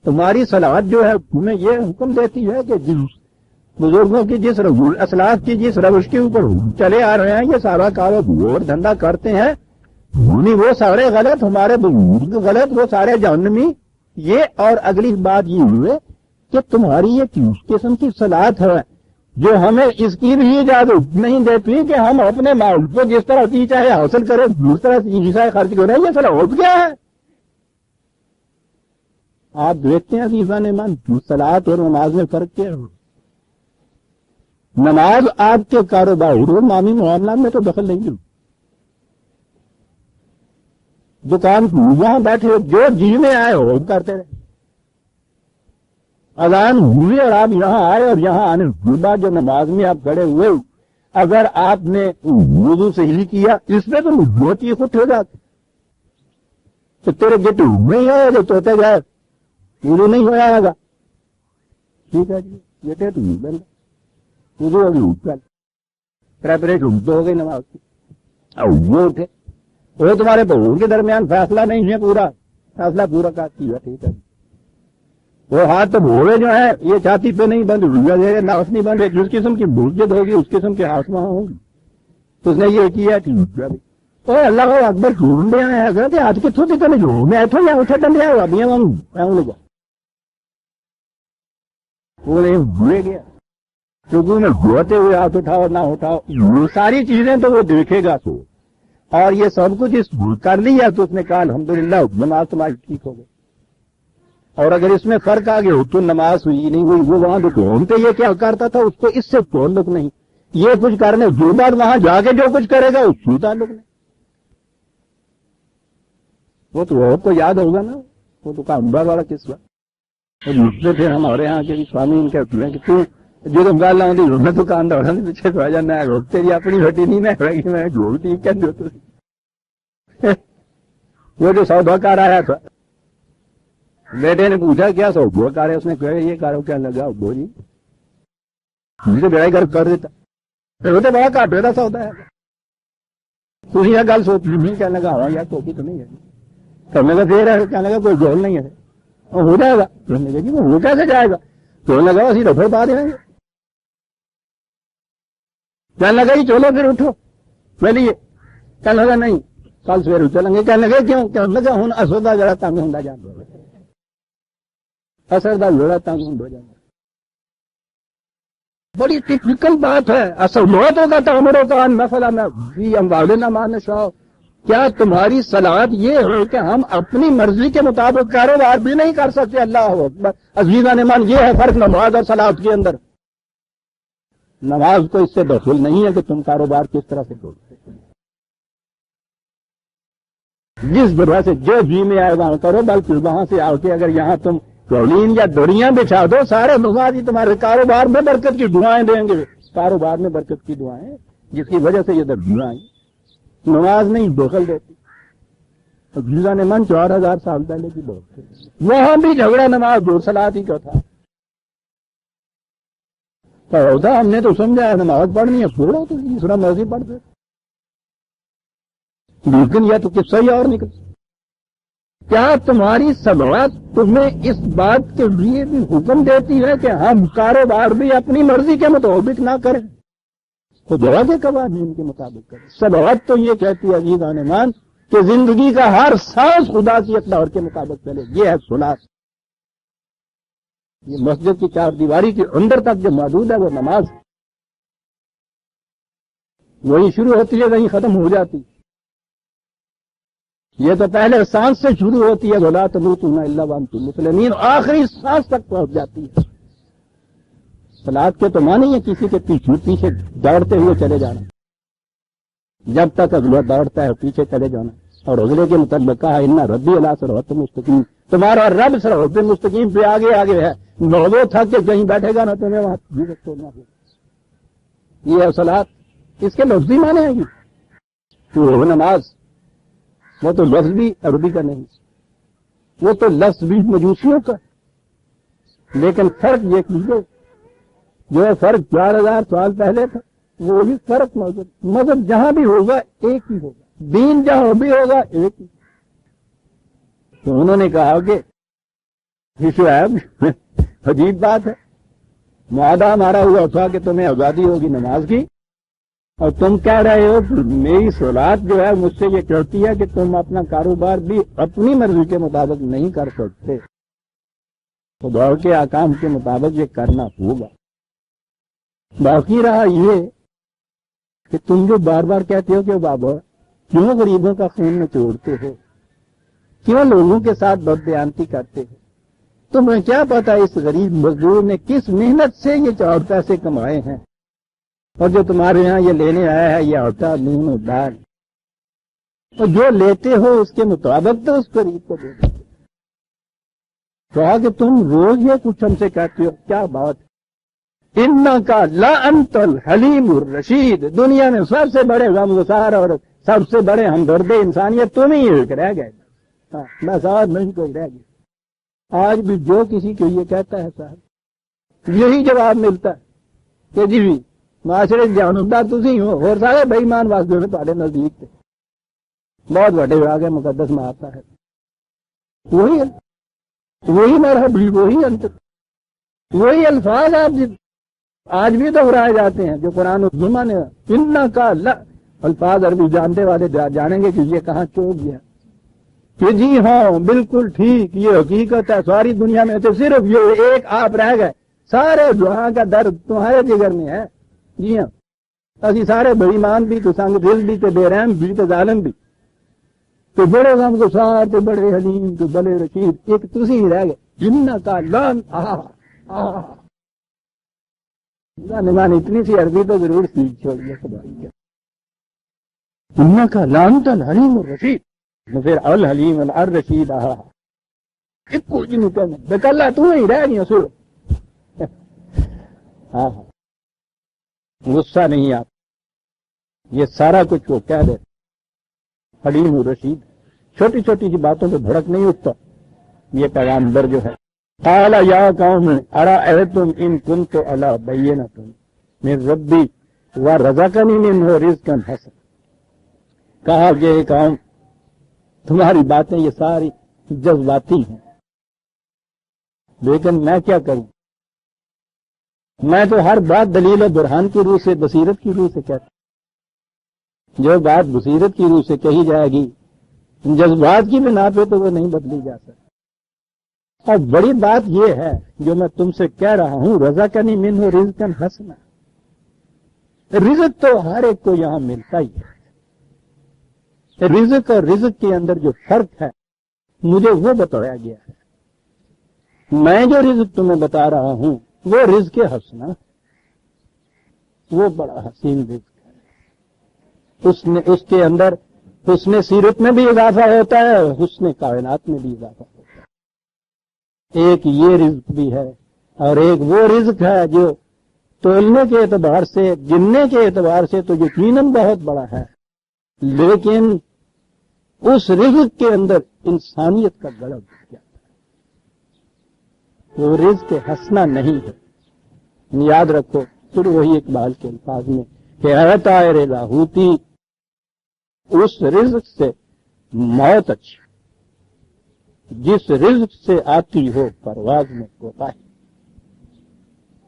تمہاری صلات جو ہے تمہیں یہ حکم دیتی ہے کہ بزرگوں کی جس اسلاف کی جس روش کے اوپر چلے آ رہے ہیں، یہ سارا کاروبار دھندا کرتے ہیں، وہ سارے غلط، ہمارے بزرگ غلط، وہ سارے جہنمی۔ یہ اور اگلی بات یہ ہوئے کہ تمہاری یہ کس قسم کی صلاحت ہے جو ہمیں اس کی بھی اجازت نہیں دیتی کہ ہم اپنے مال کو جس طرح کی چاہے حاصل کریں، جس طرح کی چاہے خرچ کریں۔ یہ صلاحت کیا ہے؟ آپ دیکھتے ہیں عزیزان من، صلاحت اور نماز میں فرق کیا ہے؟ نماز آپ کے کاروبار اور معاملے معاملات میں تو دخل نہیں ہے۔ دکان وہاں بیٹھے جو جی میں آئے ہو کرتے رہے، اذان ہوئی اور آپ یہاں آئے، اور یہاں آنے کے بعد جو نماز میں آپ کھڑے ہوئے، اگر آپ نے وضو صحیح کیا اس میں تو بہت ہی خود ہو جاتے، تو تیرے گٹ نہیں آئے جو توتے گئے وضو نہیں ہو جائے گا، ٹھیک ہے جی گٹے تو نہیں وضو ابھی اٹھ پریپریشن ہو گئی نماز کی، وہ اٹھے، وہ تمہارے بہو کے درمیان فیصلہ نہیں ہے، پورا فیصلہ پورا کرتی ہے، ٹھیک ہے۔ وہ ہاتھ تو بھوڑے جو ہیں یہ چھاتی پہ نہیں بند ہوئے، ناس نہیں بند، جس قسم کی بھوجت ہوگی اس قسم کے ہاتھ وہاں ہوں گی، تو اس نے یہ کیا ٹھیک ہے۔ اور اللہ کو اکبر ڈھونڈ دیا ہے، اگر آج کتوں تک نہیں جو میں اتوں یا اتنے ڈنڈیا ہوا بھی لگا وہ بھولے گیا، کیونکہ میں گھوتے ہوئے ہاتھ اٹھاؤ نہ اٹھاؤ وہ ساری چیزیں تو وہ دیکھے گا تو، اور یہ سب کچھ اس کر لیا تو اس نے کہا الحمدللہ نماز تمہاری ٹھیک ہو گئی۔ اور اگر اس میں فرق آ گیا تو نماز ہوئی نہیں ہوئی، وہ وہاں تو ڈھونڈتے یہ کیا کرتا تھا اس کو اس سے تعلق نہیں، یہ کچھ کرنے جو بات وہاں جا کے جو کچھ کرے گا اس سے تعلق نہیں۔ وہ تو بہت کو یاد ہوگا نا، وہ تو کامبا والا قصہ دوسرے تھے ہمارے یہاں کے سوامی، ان کہتے ہیں کہ تو جو تم گال لاؤں گی میں دکاندار پیچھے تو آ جانا ہے، روکتے جی اپنی ہٹی نہیں میں جھوڑتی وہ جو سودا کار آیا تھا، بیٹے نے پوچھا کیا سودا کار ہے، اس نے کہا یہ کارو کیا لگا ابو جی مجھے بڑا ہی گھر کر دیتا، پھر وہ تو بڑا کاٹے کا سودا ہے، تھی یہ گل سوچ نہیں کہنے لگا ہاں یار سوچی تو نہیں ہے، کرنے کا دیر ہے، کہنے لگا کوئی گول نہیں ہے، ہو جائے گا، کہنے لگا جی وہ ہو کیسے جائے گا، تو لگا اسی دفعہ پا دیں گے، کہنے لگا جی چلو پھر اٹھو چلیے، کہنے لگا نہیں کل سویرے چلیں گے، کہنے لگے کیوں، کہنے لگا ہوں اصل کا جڑا تنگ ہوں جانا، اثر کا جڑا تنگ ہوں جانا، بڑی ٹیکنیکل بات ہے۔ اصل موتوں کا تعمروں کا مسئلہ میں بھی اموال نہ مان شاؤ، کیا تمہاری صلاحت یہ ہے کہ ہم اپنی مرضی کے مطابق کاروبار بھی نہیں کر سکتے؟ اللہ اکبر عزیزان ایمان، یہ ہے فرق نماز اور صلاحت کے اندر۔ نماز کو اس سے دخل نہیں ہے کہ تم کاروبار کس طرح سے کرو، جس طرح سے جو جی میں آئے وہاں کرو، بلکہ وہاں سے آ کے اگر یہاں تم قولین یا دریاں بچھا دو، سارے نماز ہی تمہارے کاروبار میں برکت کی دعائیں دیں گے، کاروبار میں برکت کی دعائیں جس کی وجہ سے یہ درجیاں آئی، نماز نہیں دخل دیتی۔ عزیزان نے من 4000 سال پہلے کی بات ہے، وہاں بھی جھگڑا نماز دو صلاحت ہی کا تھا، ہوتا ہم نے تو سمجھا ہے نماز پڑھنی ہے چھوڑو تو دوسرا مرضی پڑھ دے، لیکن یہ تو قصہ ہی اور نکل۔ کیا تمہاری صلاحت تمہیں اس بات کے لیے بھی حکم دیتی ہے کہ ہم کاروبار بھی اپنی مرضی کے مطابق نہ کریں، خدا کے قوانین کے مطابق کریں؟ صلاحت تو یہ کہتی ہے عزیزان ایمان کہ زندگی کا ہر سانس خدا کی اقدار کے مطابق چلے، یہ ہے صلاحت۔ یہ مسجد کی چار دیواری کے اندر تک جو موجود ہے وہ نماز، وہی شروع ہوتی ہے وہی ختم ہو جاتی، یہ تو پہلے سانس سے شروع ہوتی ہے وَلَا تَمُوتُنَّ إِلَّا وَأَنْتُم مُسْلِمُونَ، آخری سانس تک پہنچ جاتی ہے۔ صلاحت کے تو معنی ہے کسی کے پیچھے دوڑتے ہوئے چلے جانا، جب تک اگلا دوڑتا ہے پیچھے چلے جانا، اور اگلے کے متعلق کہا اِنَّ رَبِّي عَلَىٰ صِرَاطٍ مُسْتَقِيمٍ، تمہارا رب صراط مستقیم پہ آگے آگے ہے، نوزو تھک کے کہیں بیٹھے گا نہ تمہیں وہاں چھوڑنا ہوگا۔ یہ ہے صلاحت، اس کے لفظی معنی ہیں وہ نماز، وہ تو لفظ بھی عربی کا نہیں، وہ تو لفظ بھی مجوسیوں کا، لیکن فرق یہ کیجیے جو فرق 4000 سال پہلے تھا وہی فرق مذہب جہاں بھی ہوگا ایک ہی ہوگا، دین جہاں بھی ہوگا ایک ہی۔ تو انہوں نے کہا کہ شعیب عجیب بات ہے، معاہدہ ہمارا ہوا تھا کہ تمہیں آزادی ہوگی نماز کی، اور تم کہہ رہے ہو میری صلاحت جو ہے مجھ سے یہ کہتی ہے کہ تم اپنا کاروبار بھی اپنی مرضی کے مطابق نہیں کر سکتے، خدا کے احکام کے مطابق یہ کرنا ہوگا۔ باقی رہا یہ کہ تم جو بار بار کہتے ہو کہ بابا کیوں غریبوں کا خون نچوڑتے ہو، کیوں لوگوں کے ساتھ بدبیانتی کرتے ہو، تمہیں کیا پتا اس غریب مزدور نے کس محنت سے یہ 4 پیسے کمائے ہیں، اور جو تمہارے یہاں یہ لینے آیا ہے یہ آٹا نون اور دال، اور جو لیتے ہو اس کے مطابق تو اس غریب کو دے دیتے۔ کہا کہ تم روز یہ کچھ ہم سے کہتے ہو، کیا بات ہے؟ انکا لا انت الحلیم الرشید، دنیا میں سب سے بڑے غمگسار اور سب سے بڑے ہمدرد انسانیت تم ہی ایک رہ گئے، بس اور نہیں کوئی رہ گیا۔ آج بھی جو کسی کو یہ کہتا ہے صاحب یہی جواب ملتا ہے کہ جی معاشرے جانبدار تسی ہو، اور سارے بے ایمان واسطے نے تھوڑے نزدیک تھے، بہت بڑے آگے مقدس میں آتا ہے، وہی مرحب، وہی انت، وہی الفاظ آپ آج بھی دہرائے جاتے ہیں جو قرآن و سنت نے انہ کا الفاظ عربی جانتے والے جانیں گے کہ یہ کہاں چوک گیا، کہ جی ہاں بالکل ٹھیک، یہ حقیقت ہے، ساری دنیا میں تو صرف یہ ایک آپ رہ گئے، سارے جہاں کا درد تمہارے جگر میں ہے۔ جی ہاں، اسی سارے بے ایمان بھی تو سنگ دل بھی تو بے رحم بھی تو ظالم بھی، تو بڑے غمگسار تو بڑے حلیم تو بڑے رشید، ایک تسی ہی رہ گئے۔ جنہ کا لان نمان اتنی سی عربی تو ضرور سیکھ چھوڑیے خدا کی۔ جنہ کا لان تھا الحلیم الرشید، پھر الحلیم الرشید ایک کو جنوں کہنے بکلہ تو ہی رہ گئی سر۔ ہاں غصہ نہیں آپ، یہ سارا کچھ وہ کہہ دے حلیم الرشید، چھوٹی چھوٹی سی باتوں پہ بھڑک نہیں اٹھتا۔ یہ پیغامبر جو ہے قال یا قوم ارأیتم ان کنت علی بینۃ من ربی ورزقنی منہ رزقا حسنا، کہا کہ قوم تمہاری باتیں یہ ساری جذباتی ہیں، لیکن میں کیا کروں، میں تو ہر بات دلیل و برہان کی روح سے، بصیرت کی روح سے کہتا ہوں۔ جو بات بصیرت کی روح سے کہی جائے گی جذبات کی بنا پہ تو وہ نہیں بدلی جا سکتی۔ اور بڑی بات یہ ہے جو میں تم سے کہہ رہا ہوں، رزقنی منہ رزقا حسنا، رزق تو ہر ایک کو یہاں ملتا ہی ہے، رزق اور رزق کے اندر جو فرق ہے مجھے وہ بتایا گیا ہے۔ میں جو رزق تمہیں بتا رہا ہوں وہ رزق حسنا، وہ بڑا حسین رزق ہے، اس کے اندر حسن سیرت میں بھی اضافہ ہوتا ہے، حسن کائنات میں بھی اضافہ ہوتا ہے۔ ایک یہ رزق بھی ہے، اور ایک وہ رزق ہے جو تولنے کے اعتبار سے، گننے کے اعتبار سے تو یقیناً بہت بڑا ہے، لیکن اس رزق کے اندر انسانیت کا گڑھ اٹھ جاتا ہے، وہ رزق حسنا نہیں ہے۔ یاد رکھو پھر وہی اقبال کے الفاظ میں کہ اے طائر لاہوتی، اس رزق سے موت اچھی جس رزق سے آتی ہو پرواز میں کوتاہی،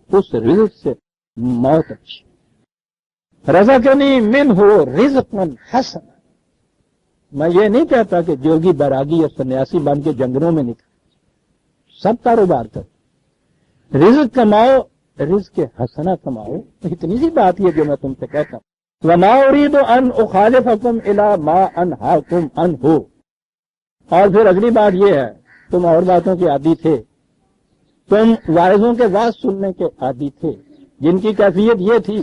اس رزق سے موت اچھی۔ رزقنی منہ رزقا حسنا، میں یہ نہیں کہتا کہ جوگی بیراگی یا سنیاسی بن کے جنگلوں میں نکل، سب کاروبار کر، رزق کماؤ، رزق حسنا کماؤ۔ اتنی سی بات یہ جو میں تم سے کہتا ہوں، وما اريد ان اخالفكم الى ما انهاكم عنه۔ اور پھر اگلی بات یہ ہے، تم اور باتوں کے عادی تھے، تم واعظوں کے واعظ سننے کے عادی تھے، جن کی کیفیت یہ تھی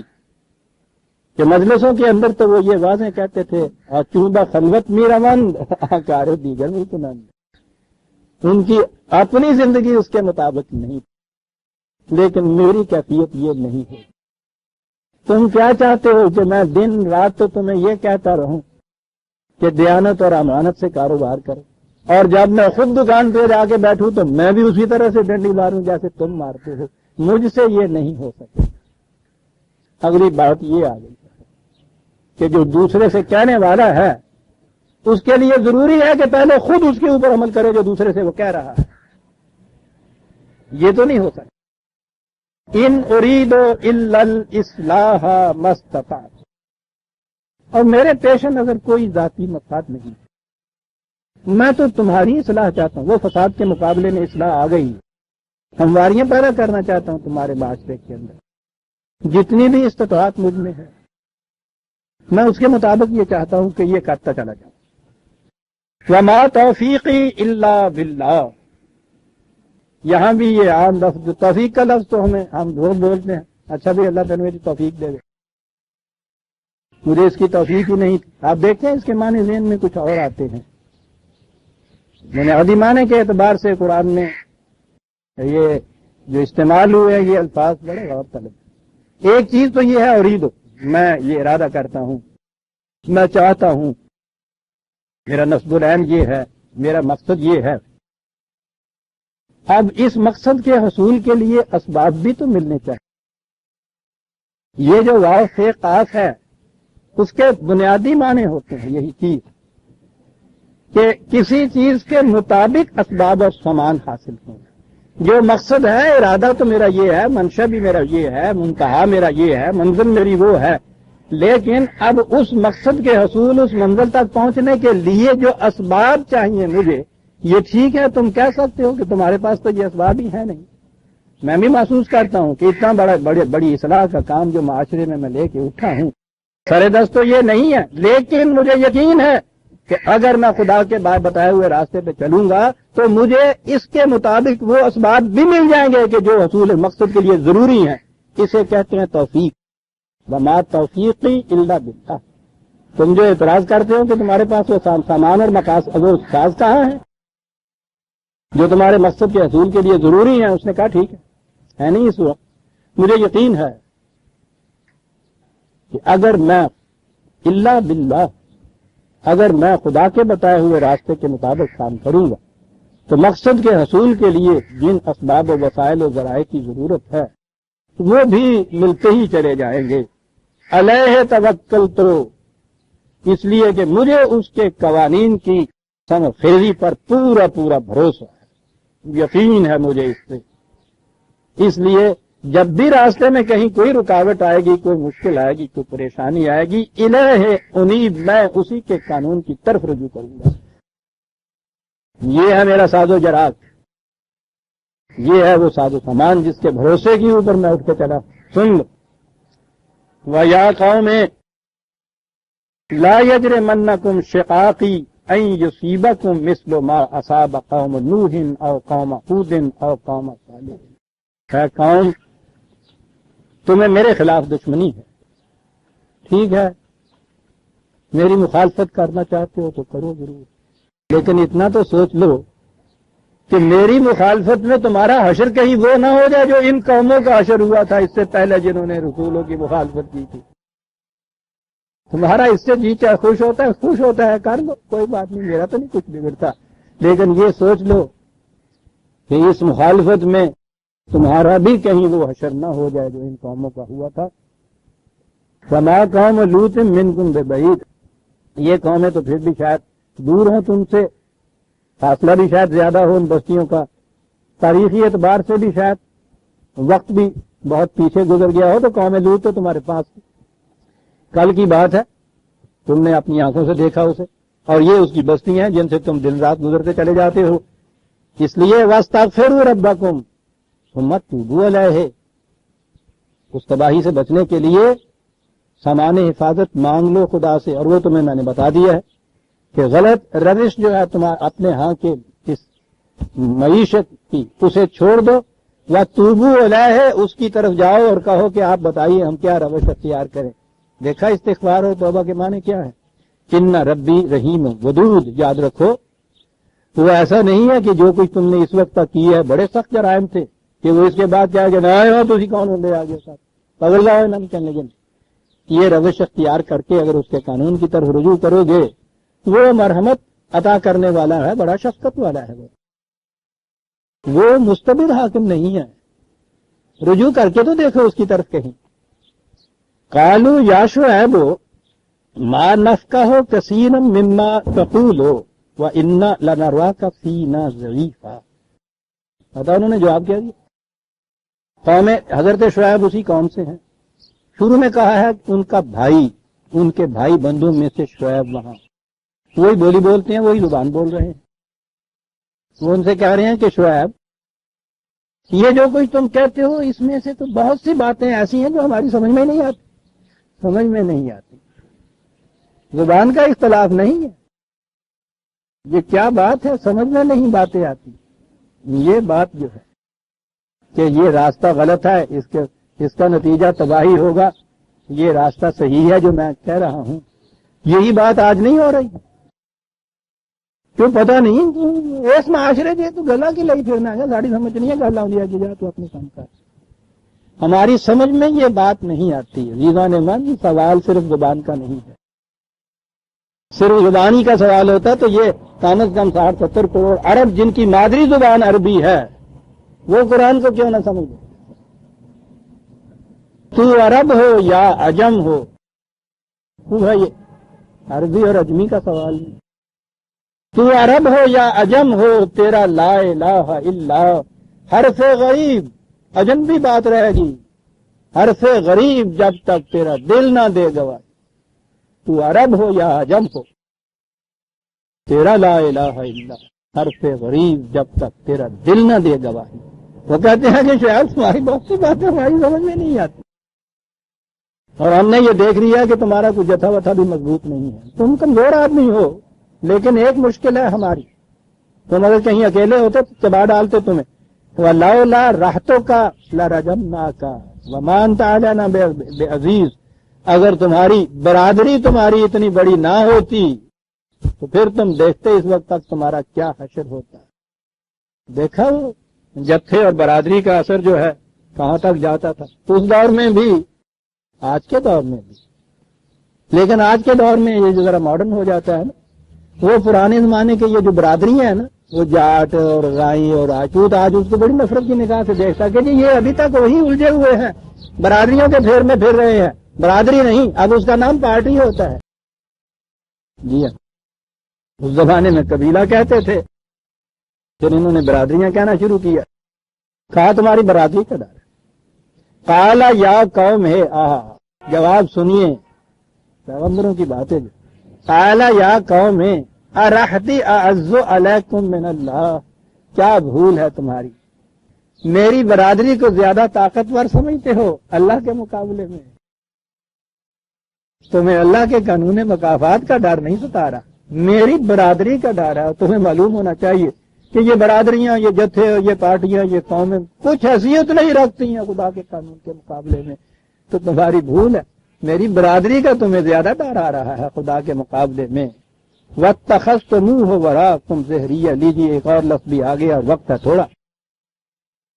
کہ مجلسوں کے اندر تو وہ یہ واضح کہتے تھے چوبہ خلوت میرا مند کار دیگر بھی کنند، ان کی اپنی زندگی اس کے مطابق نہیں تھی، لیکن میری کیفیت یہ نہیں ہے۔ تم کیا چاہتے ہو کہ میں دن رات تو تمہیں یہ کہتا رہوں کہ دیانت اور امانت سے کاروبار کرو، اور جب میں خود دکان پہ جا کے بیٹھوں تو میں بھی اسی طرح سے ڈنڈی ماروں جیسے تم مارتے ہو؟ مجھ سے یہ نہیں ہو سکتا۔ اگلی بات یہ آ گئی کہ جو دوسرے سے کہنے والا ہے اس کے لیے ضروری ہے کہ پہلے خود اس کے اوپر عمل کرے جو دوسرے سے وہ کہہ رہا ہے، یہ تو نہیں ہو سکتا۔ ان اريد الا الاصلاح ما استطعت، اور میرے پیش نظر کوئی ذاتی مفاد نہیں، میں تو تمہاری اصلاح چاہتا ہوں۔ وہ فساد کے مقابلے میں اصلاح آ گئی، ہمواریاں پیدا کرنا چاہتا ہوں تمہارے معاشرے کے اندر، جتنی بھی استطاعت مجھ میں ہے میں اس کے مطابق یہ چاہتا ہوں کہ یہ کرتا چلا جاؤں۔ وما توفیقی الا باللہ، یہاں بھی یہ عام لفظ توفیق کا لفظ تو ہم روز بولتے ہیں، اچھا بھی اللہ تعالیٰ میری توفیق دے دے، مجھے اس کی توفیق ہی نہیں تھی۔ آپ دیکھتے ہیں اس کے معنی ذہن میں کچھ اور آتے ہیں، بنیادی معنی کے اعتبار سے قرآن میں یہ جو استعمال ہوئے ہیں یہ الفاظ بڑے غور طلب۔ ایک چیز تو یہ ہے اریدو، میں یہ ارادہ کرتا ہوں، میں چاہتا ہوں، میرا نصب العین یہ ہے، میرا مقصد یہ ہے۔ اب اس مقصد کے حصول کے لیے اسباب بھی تو ملنے چاہیے۔ یہ جو واو سے قاف ہے اس کے بنیادی معنی ہوتے ہیں یہی چیز کہ کسی چیز کے مطابق اسباب اور سامان حاصل ہوں۔ جو مقصد ہے، ارادہ تو میرا یہ ہے، منشا بھی میرا یہ ہے، منتہا میرا یہ ہے، منزل میری وہ ہے، لیکن اب اس مقصد کے حصول، اس منزل تک پہنچنے کے لیے جو اسباب چاہیے مجھے، یہ ٹھیک ہے تم کہہ سکتے ہو کہ تمہارے پاس تو یہ اسباب ہی ہے نہیں۔ میں بھی محسوس کرتا ہوں کہ اتنا بڑی اصلاح کا کام جو معاشرے میں لے کے اٹھا ہوں، سر دست تو یہ نہیں ہے، لیکن مجھے یقین ہے کہ اگر میں خدا کے بتائے ہوئے راستے پہ چلوں گا تو مجھے اس کے مطابق وہ اسباب بھی مل جائیں گے کہ جو حصول مقصد کے لیے ضروری ہیں۔ اسے کہتے ہیں توفیق۔ وما توفیقی الا باللہ۔ تم جو اعتراض کرتے ہو کہ تمہارے پاس وہ سامان اور وہ ساز کہاں ہیں جو تمہارے مقصد کے حصول کے لیے ضروری ہیں، اس نے کہا ٹھیک ہے نہیں اس وقت۔ مجھے یقین ہے کہ اگر میں الا باللہ، اگر میں خدا کے بتائے ہوئے راستے کے مطابق کام کروں گا تو مقصد کے حصول کے لیے جن اسباب و وسائل و ذرائع کی ضرورت ہے وہ بھی ملتے ہی چلے جائیں گے۔ علیہ توکلت، اس لیے کہ مجھے اس کے قوانین کی سنگ خیزی پر پورا بھروسہ ہے، یقین ہے مجھے اس سے۔ اس لیے جب بھی راستے میں کہیں کوئی رکاوٹ آئے گی، کوئی مشکل آئے گی، کوئی پریشانی آئے گی، الہ انیب، میں اسی کے قانون کی طرف رجوع کروں گا۔ یہ ہے میرا ساز و جراق، یہ ہے وہ ساز و سامان جس کے بھروسے کے اوپر میں اٹھ کے چلا۔ سن لو، وَيَا قَوْمِ لَا يَجْرِمَنَّكُمْ شِقَاقِي أَن يُصِيبَكُمْ مِثْلُ مَا أَصَابَ قَوْمَ نُوحٍ أَوْ قَوْمَ هُودٍ أَوْ قَوْمَ صَالِحٍ۔ اے قوم، تمہیں میرے خلاف دشمنی ہے، ٹھیک ہے، میری مخالفت کرنا چاہتے ہو تو کرو ضرور، لیکن اتنا تو سوچ لو کہ میری مخالفت میں تمہارا حشر کہیں وہ نہ ہو جائے جو ان قوموں کا حشر ہوا تھا اس سے پہلے جنہوں نے رسولوں کی مخالفت کی تھی۔ تمہارا اس سے جی چاہے خوش ہوتا ہے کر لو، کوئی بات نہیں، میرا تو نہیں کچھ بگڑتا، لیکن یہ سوچ لو کہ اس مخالفت میں تمہارا بھی کہیں وہ حشر نہ ہو جائے جو ان قوموں کا ہوا تھا۔ فما قوم لوط منکم ببعید، یہ قومیں تو پھر بھی شاید دور ہوں تم سے، فاصلہ بھی شاید زیادہ ہو ان بستیوں کا، تاریخی اعتبار سے بھی شاید وقت بھی بہت پیچھے گزر گیا ہو، تو قوم لوط تو تمہارے پاس کل کی بات ہے، تم نے اپنی آنکھوں سے دیکھا اسے، اور یہ اس کی بستیاں ہیں جن سے تم دن رات گزرتے چلے جاتے ہو۔ اس لیے واستغفروا ربکم ثم توبوا الیہ، اس تباہی سے بچنے کے لیے سامان حفاظت مانگ لو خدا سے، اور وہ تمہیں میں نے بتا دیا ہے کہ غلط روش جو ہے تمہارے اپنے ہاں کے اس معیشت کی، اسے چھوڑ دو، وتوبوا الیہ، اس کی طرف جاؤ اور کہو کہ آپ بتائیے ہم کیا روش اختیار کریں۔ دیکھا استغفار اور توبہ کے معنی کیا ہے؟ ان ربی رحیم ودود، یاد رکھو وہ ایسا نہیں ہے کہ جو کچھ تم نے اس وقت تک کی ہے بڑے سخت جرائم تھے کہ وہ اس کے بعد کیا کہ نہ ہو تو کون ہوندے آگے ساتھ پگل جاؤ نہ چلنے گے۔ یہ روش اختیار کر کے اگر اس کے قانون کی طرف رجوع کرو گے، وہ مرحمت عطا کرنے والا ہے، بڑا شفقت والا ہے، وہ مستبد حاکم نہیں ہے۔ رجوع کر کے تو دیکھو اس کی طرف کہیں۔ قالوا یا شعیب ما نفقہ کثیرا مما تقول وانا لنراک فینا ضعیفا، پتا انہوں نے جواب کیا دیا؟ قوم حضرت شعیب اسی قوم سے ہیں. شروع میں کہا ہے کہ ان کا بھائی، ان کے بھائی بندوں میں سے شعیب وہاں، وہی بولی بولتے ہیں، وہی زبان بول رہے ہیں. وہ ان سے کہہ رہے ہیں کہ شعیب، یہ جو کچھ تم کہتے ہو اس میں سے تو بہت سی باتیں ایسی ہیں جو ہماری سمجھ میں نہیں آتی. زبان کا اختلاف نہیں ہے، یہ کیا بات ہے، سمجھ میں نہیں باتیں آتی. یہ بات جو ہے کہ یہ راستہ غلط ہے، اس کا نتیجہ تباہی ہوگا، یہ راستہ صحیح ہے جو میں کہہ رہا ہوں، یہی بات آج نہیں ہو رہی. کیوں پتہ نہیں اس معاشرے سے تو گلا کی لئی پھرنا ہے، ساڑی سمجھ نہیں ہے گلا لیا کہ جا تو اپنے کام کر. ہماری سمجھ میں یہ بات نہیں آتی. عزیزان من، سوال صرف زبان کا نہیں ہے. صرف زبانی کا سوال ہوتا تو یہ کم از کم 60-70 کروڑ عرب جن کی مادری زبان عربی ہے وہ قرآن کو کیوں نہ سمجھ. تو عرب ہو یا عجم ہو، وہ ہے یہ عربی اور عجمی کا سوال نہیں. تو عرب ہو یا عجم ہو، تیرا لا الہ الا حرف غریب، عجم بھی بات رہے گی، حرف غریب جب تک تیرا دل نہ دے گواہی. تو عرب ہو یا عجم ہو، تیرا لا الہ الا حرف غریب جب تک تیرا دل نہ دے گواہی. وہ کہتے ہیں کہ شاید تمہاری بہت سی باتیں ہماری سمجھ میں نہیں آتی، اور ہم نے یہ دیکھ لیا کہ تمہارا کوئی جتھا وتھا بھی مضبوط نہیں ہے. تم کمزور آدمی ہو، لیکن ایک مشکل ہے ہماری، تم اگر کہیں اکیلے ہوتے تو چبا ڈالتے تمہیں. وَلَوْلَا رَحْتُكَ لَرَجَمْنَاكَ وَمَا أَنْتَ عَلَيْنَا بِعَزِيزٍ. اگر تمہاری برادری تمہاری اتنی بڑی نہ ہوتی تو پھر تم دیکھتے اس وقت تک تمہارا کیا حشر ہوتا. دیکھا وہ جتھے اور برادری کا اثر جو ہے کہاں تک جاتا تھا اس دور میں بھی، آج کے دور میں بھی. لیکن آج کے دور میں یہ جو ذرا ماڈرن ہو جاتا ہے نا، وہ پرانے زمانے کے یہ جو برادریاں ہیں نا، وہ جاٹ اور رائی اور راجپوت، آج اس کو بڑی نفرت کی نگاہ سے دیکھتا کہ جی یہ ابھی تک وہی الجھے ہوئے ہیں، برادریوں کے پھیر میں پھر رہے ہیں. برادری نہیں، اب اس کا نام پارٹی ہوتا ہے. جی ہاں، اس زمانے میں قبیلہ کہتے تھے، پھر انہوں نے برادریاں کہنا شروع کیا. کہا تمہاری برادری کا ڈر ہے. قال یا قوم ہے، جواب سنیے پیغمبروں کی باتیں. قال یا قوم ہے ارحتی اعز علیکم من اللہ. کیا بھول ہے تمہاری، میری برادری کو زیادہ طاقتور سمجھتے ہو اللہ کے مقابلے میں. تمہیں اللہ کے قانون مکافات کا ڈر نہیں ستا رہا، میری برادری کا ڈر ہے. تمہیں معلوم ہونا چاہیے کہ یہ برادریاں، یہ جتھے، یہ پارٹیاں، یہ قومیں کچھ حیثیت نہیں رکھتی ہیں خدا کے قانون کے مقابلے میں. تو تمہاری بھول ہے، میری برادری کا تمہیں زیادہ ڈر آ رہا ہے خدا کے مقابلے میں. وَاتَّخَذْتُمُوهُ وَرَاءَكُمْ ظِهْرِيًّا. لیجیے ایک اور لفظ بھی آ گیا، وقت ہے تھوڑا،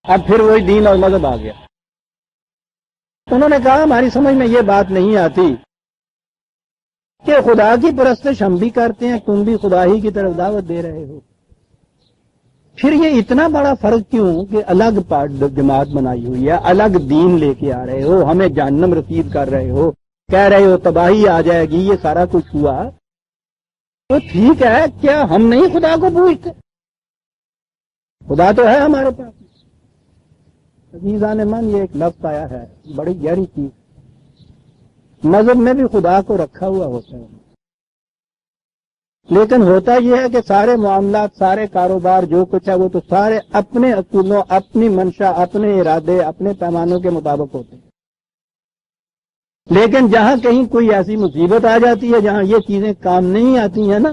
اب پھر وہی دین اور مذہب آ گیا. انہوں نے کہا ہماری سمجھ میں یہ بات نہیں آتی کہ خدا کی پرستش ہم بھی کرتے ہیں، تم بھی خدا ہی کی طرف دعوت دے رہے ہو. پھر یہ اتنا بڑا فرق کیوں کہ الگ جماعت بنائی ہوئی ہے، الگ دین لے کے آ رہے ہو، ہمیں جہنم رسید کر رہے ہو، کہہ رہے ہو تباہی آ جائے گی. یہ سارا کچھ ہوا تو ٹھیک ہے، کیا ہم نہیں خدا کو پوچھتے؟ خدا تو ہے ہمارے پاس. عزیزان من، یہ ایک لفظ آیا ہے، بڑی گہری چیز. مذہب میں بھی خدا کو رکھا ہوا ہوتا ہے، لیکن ہوتا یہ ہے کہ سارے معاملات، سارے کاروبار، جو کچھ ہے وہ تو سارے اپنے اصولوں، اپنی منشا، اپنے ارادے، اپنے پیمانوں کے مطابق ہوتے ہیں. لیکن جہاں کہیں کوئی ایسی مصیبت آ جاتی ہے جہاں یہ چیزیں کام نہیں آتی ہیں نا،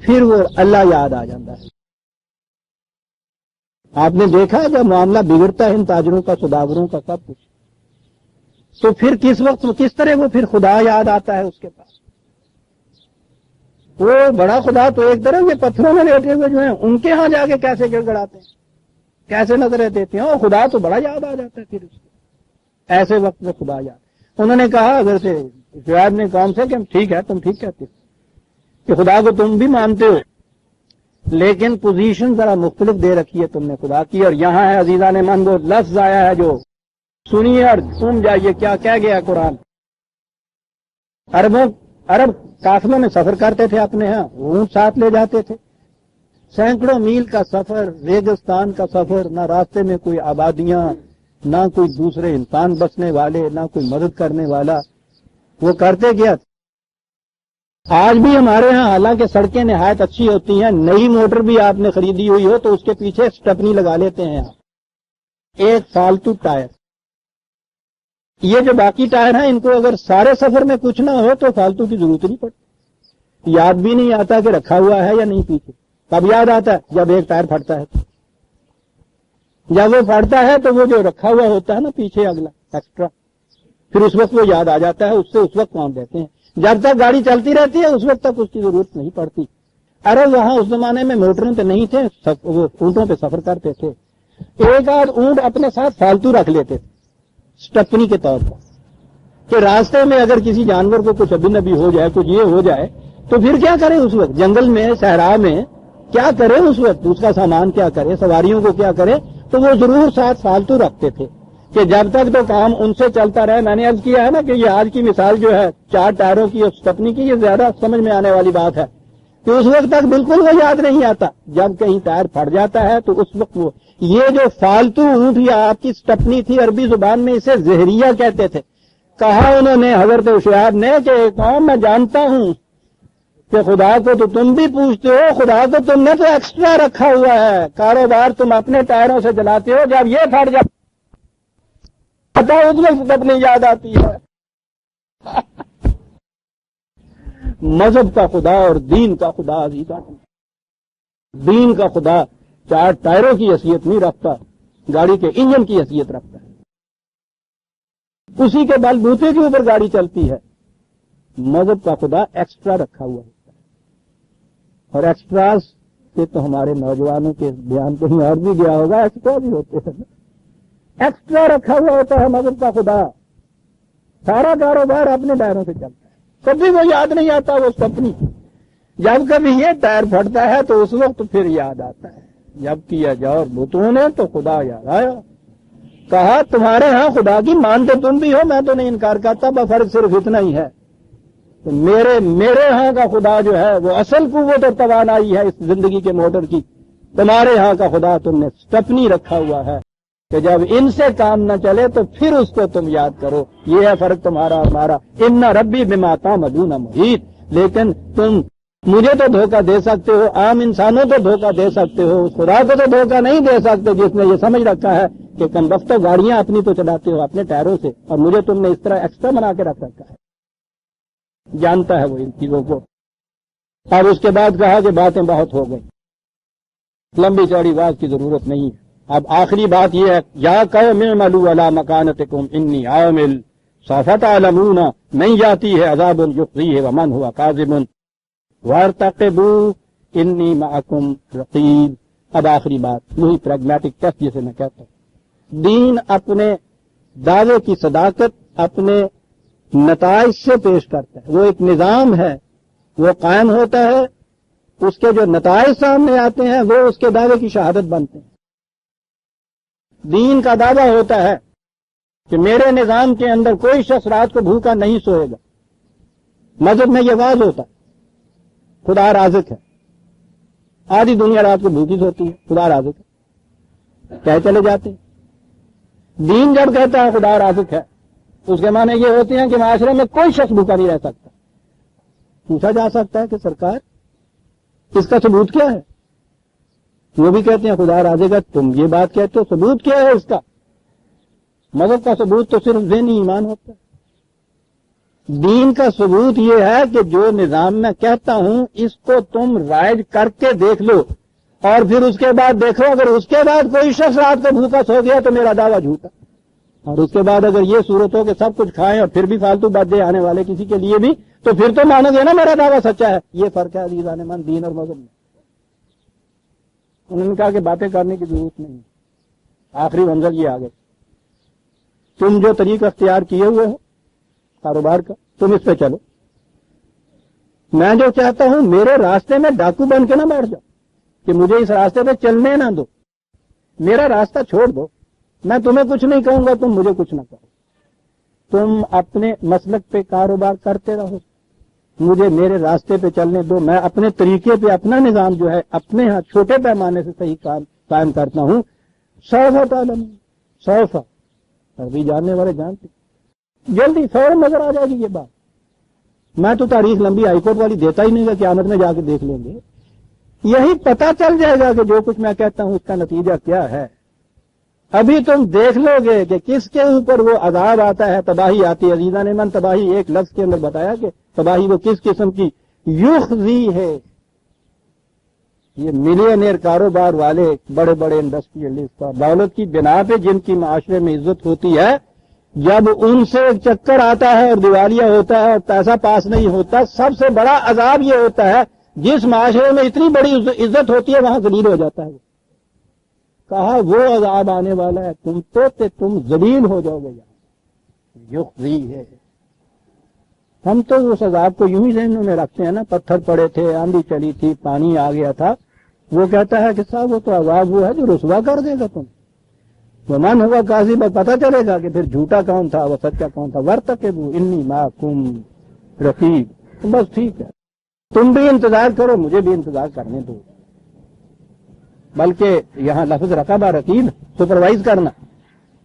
پھر وہ اللہ یاد آ جاتا ہے. آپ نے دیکھا جب معاملہ بگڑتا ہے ان تاجروں کا، سوداگروں کا، سب کچھ، تو پھر کس وقت کس طرح وہ پھر خدا یاد آتا ہے اس کے پاس. وہ بڑا خدا تو ایک طرف، یہ پتھروں میں لیٹے ہوئے جو ہیں ان کے ہاں جا کے کیسے گڑ گڑاتے ہیں، کیسے نظریں دیتے ہیں، اور خدا تو بڑا یاد آ جاتا ہے پھر اس کو. ایسے وقت میں خدا یاد. انہوں نے کہا اگر سے شعیب نے قوم سے کہ ٹھیک ہے، تم ٹھیک کہتے کہ خدا کو تم بھی مانتے ہو، لیکن پوزیشن ذرا مختلف دے رکھی ہے تم نے خدا کی. اور یہاں ہے عزیزان من وہ لفظ آیا ہے جو سنیے اور سن جائیے کیا کہہ گیا قرآن. عرب قافلوں میں سفر کرتے تھے، اپنے ہاں اونٹ ساتھ لے جاتے تھے. سینکڑوں میل کا سفر، ریگستان کا سفر، نہ راستے میں کوئی آبادیاں، نہ کوئی دوسرے انسان بسنے والے، نہ کوئی مدد کرنے والا. وہ کرتے کیا تھے؟ آج بھی ہمارے ہاں حالانکہ سڑکیں نہایت اچھی ہوتی ہیں، نئی موٹر بھی آپ نے خریدی ہوئی ہو تو اس کے پیچھے اسٹپنی لگا لیتے ہیں آپ. ایک فالتو ٹائر. یہ جو باقی ٹائر ہیں ان کو اگر سارے سفر میں کچھ نہ ہو تو فالتو کی ضرورت نہیں پڑتی. یاد بھی نہیں آتا کہ رکھا ہوا ہے یا نہیں پیچھے. کب یاد آتا ہے؟ جب ایک ٹائر پھٹتا ہے. جب وہ پھٹتا ہے تو وہ جو رکھا ہوا ہوتا ہے نا پیچھے اگلا ایکسٹرا، پھر اس وقت وہ یاد آ جاتا ہے. اس وقت کام دیتے ہیں. جب تک گاڑی چلتی رہتی ہے اس وقت تک اس کی ضرورت نہیں پڑتی. ارے وہاں اس زمانے میں موٹروں پہ نہیں تھے، وہ اونٹوں پہ سفر کرتے تھے. ایک آدھ اونٹ اپنے ساتھ فالتو رکھ لیتے تھے اسٹپنی کے طور پر، کہ راستے میں اگر کسی جانور کو کچھ ابھی نبی ہو جائے، کچھ یہ ہو جائے تو پھر کیا کریں اس وقت؟ جنگل میں، صحرا میں کیا کریں اس وقت؟ اس کا سامان کیا کرے، سواریوں کو کیا کرے؟ تو وہ ضرور ساتھ فالتو رکھتے تھے کہ جب تک تو کام ان سے چلتا رہے. میں نے عرض کیا ہے نا کہ یہ آج کی مثال جو ہے 4 ٹائروں کی اور اسٹپنی کی، یہ زیادہ سمجھ میں آنے والی بات ہے کہ اس وقت تک بالکل وہ یاد نہیں آتا. جب کہیں ٹائر پھٹ جاتا ہے تو اس وقت وہ یہ جو فالتو اونٹ یا آپ کی اسٹپنی تھی، عربی زبان میں اسے زہریہ کہتے تھے. کہا انہوں نے حضرت ہوشیار نے کہ قوم میں جانتا ہوں کہ خدا کو تو تم بھی پوچھتے ہو، خدا کو تم نے تو ایکسٹرا رکھا ہوا ہے. کاروبار تم اپنے ٹائروں سے چلاتے ہو، جب یہ پھٹ جاتا اس وقت اپنی یاد آتی ہے. مذہب کا خدا اور دین کا خدا عزیزاں، دین کا خدا 4 ٹائروں کی حیثیت نہیں رکھتا، گاڑی کے انجن کی حیثیت رکھتا ہے. اسی کے بل بوتے کے اوپر گاڑی چلتی ہے. مذہب کا خدا ایکسٹرا رکھا ہوا ہوتا ہے. اور ایکسٹراز سے تو ہمارے نوجوانوں کے دھیان کہیں اور بھی گیا ہوگا، ایکسٹرا بھی ہوتے ہیں. ایکسٹرا رکھا ہوا ہوتا ہے مذہب کا خدا. سارا کاروبار اپنے ٹائروں سے چلتا ہے. کبھی وہ یاد نہیں آتا وہ سپنی. جب کبھی یہ ٹائر پھٹتا ہے تو اس وقت پھر یاد آتا ہے. جب کیا جاؤ بتوں نے تو خدا یاد آیا. کہا تمہارے ہاں خدا کی مانتے تم بھی ہو، میں تو نہیں انکار کرتا، بفرق صرف اتنا ہی ہے کہ میرے ہاں کا خدا جو ہے وہ اصل قوت اور توانائی ہے اس زندگی کے موٹر کی. تمہارے ہاں کا خدا تم نے اسٹپنی رکھا ہوا ہے کہ جب ان سے کام نہ چلے تو پھر اس کو تم یاد کرو. یہ ہے فرق تمہارا اور ہمارا. ان ربی بما تعملون محیط. لیکن تم مجھے تو دھوکہ دے سکتے ہو، عام انسانوں کو دھوکہ دے سکتے ہو، اس خدا کو تو دھوکہ نہیں دے سکتے جس نے یہ سمجھ رکھا ہے کہ کم وقت گاڑیاں اپنی تو چلاتے ہو اپنے ٹائروں سے، اور مجھے تم نے اس طرح ایکسٹرا بنا کے رکھ رکھا ہے. جانتا ہے وہ ان چیزوں کو. اب اس کے بعد کہا کہ باتیں بہت ہو گئی، لمبی چوڑی بات کی ضرورت نہیں ہے. اب آخری بات یہ ہے، یا قوم اعملوا علی مکانتکم انی عامل سوف تعلمون من یاتی ہے عذاب یخزیہ ومن هو کاذب وارتقبوا انی معکم رقیب. اب آخری بات، وہی پریگمیٹک ٹیسٹ جسے میں کہتا ہوں. دین اپنے دعوے کی صداقت اپنے نتائج سے پیش کرتا ہے. وہ ایک نظام ہے، وہ قائم ہوتا ہے، اس کے جو نتائج سامنے آتے ہیں وہ اس کے دعوے کی شہادت بنتے ہیں. دین کا دعویٰ ہوتا ہے کہ میرے نظام کے اندر کوئی شخص رات کو بھوکا نہیں سوئے گا. مذہب میں یہ واضح ہوتا ہے خدا رازق ہے. آدھی دنیا رات کو بھوکی سوتی ہے، خدا رازق ہے، کہہ چلے جاتے ہیں. دین جب کہتا ہے خدا رازق ہے، اس کے معنی یہ ہوتے ہیں کہ معاشرے میں کوئی شخص بھوکا نہیں رہ سکتا. پوچھا جا سکتا ہے کہ سرکار اس کا ثبوت کیا ہے؟ وہ بھی کہتے ہیں خدا رازق ہے، تم یہ بات کہتے ہو، ثبوت کیا ہے اس کا؟ مذہب کا ثبوت تو صرف ذہنی ایمان ہوتا ہے. دین کا ثبوت یہ ہے کہ جو نظام میں کہتا ہوں اس کو تم رائج کر کے دیکھ لو، اور پھر اس کے بعد دیکھو اگر اس کے بعد کوئی شخص رات کو بھوکا سو گیا تو میرا دعویٰ جھوٹا. اور اس کے بعد اگر یہ صورت ہو کہ سب کچھ کھائیں اور پھر بھی فالتو باتیں آنے والے کسی کے لیے بھی، تو پھر تو مانو گے نا میرا دعویٰ سچا ہے. یہ فرق ہے عزیزان من دین اور مذہب میں. انہوں نے کہا کہ باتیں کرنے کی ضرورت نہیں. آخری منظر یہ آ گئے، تم جو طریقہ اختیار کیے ہوئے ہو کاروبار کا تم اس پہ چلو. میں جو چاہتا ہوں میرے راستے میں ڈاکو بن کے نہ بیٹھ جاؤ کہ مجھے اس راستے پہ چلنے نہ دو. میرا راستہ چھوڑ دو. میں تمہیں کچھ نہیں کہوں گا، تم مجھے کچھ نہ کہو. تم اپنے مسلک پہ کاروبار کرتے رہو، مجھے میرے راستے پہ چلنے دو. میں اپنے طریقے پہ اپنا نظام جو ہے اپنے ہاں چھوٹے پیمانے سے صحیح قائم کرتا ہوں. سوف تعلمون، سوف عربی جاننے والے جانتے، جلدی فوراً نظر آ جائے گی یہ بات. میں تو تاریخ لمبی ہائی کورٹ والی دیتا ہی نہیں گا، قیامت میں جا کے دیکھ لیں گے. یہی پتہ چل جائے گا کہ جو کچھ میں کہتا ہوں اس کا نتیجہ کیا ہے. ابھی تم دیکھ لو گے کہ کس کے اوپر وہ عذاب آتا ہے، تباہی آتی ہے. عزیزان من، تباہی ایک لفظ کے اندر بتایا کہ تباہی وہ کس قسم کی یخزی ہے. یہ ملینئر کاروبار والے بڑے بڑے انڈسٹریلسٹ دولت کی بنا پہ جن کی معاشرے میں عزت ہوتی ہے، جب ان سے چکر آتا ہے اور دیوالیہ ہوتا ہے اور پیسہ پاس نہیں ہوتا، سب سے بڑا عذاب یہ ہوتا ہے جس معاشرے میں اتنی بڑی عزت ہوتی ہے وہاں ذلیل ہو جاتا ہے. کہا وہ عذاب آنے والا ہے تم تو کہ تم ذلیل ہو جاؤ گے. یخزی ہے. ہم تو اس عذاب کو یوں ہی ذہنوں میں رکھتے ہیں نا، پتھر پڑے تھے، آندھی چلی تھی، پانی آ گیا تھا. وہ کہتا ہے کہ صاحب وہ تو عذاب وہ ہے جو رسوا کر دے گا تم. وہ من ہوا قاضی میں پتہ چلے گا کہ پھر جھوٹا کون تھا وہ سچا کون تھا. ورتقبوا انی معکم رقیب. بس ٹھیک ہے، تم بھی انتظار کرو، مجھے بھی انتظار کرنے دو. بلکہ یہاں لفظ رقبہ رقیب، سپروائز کرنا.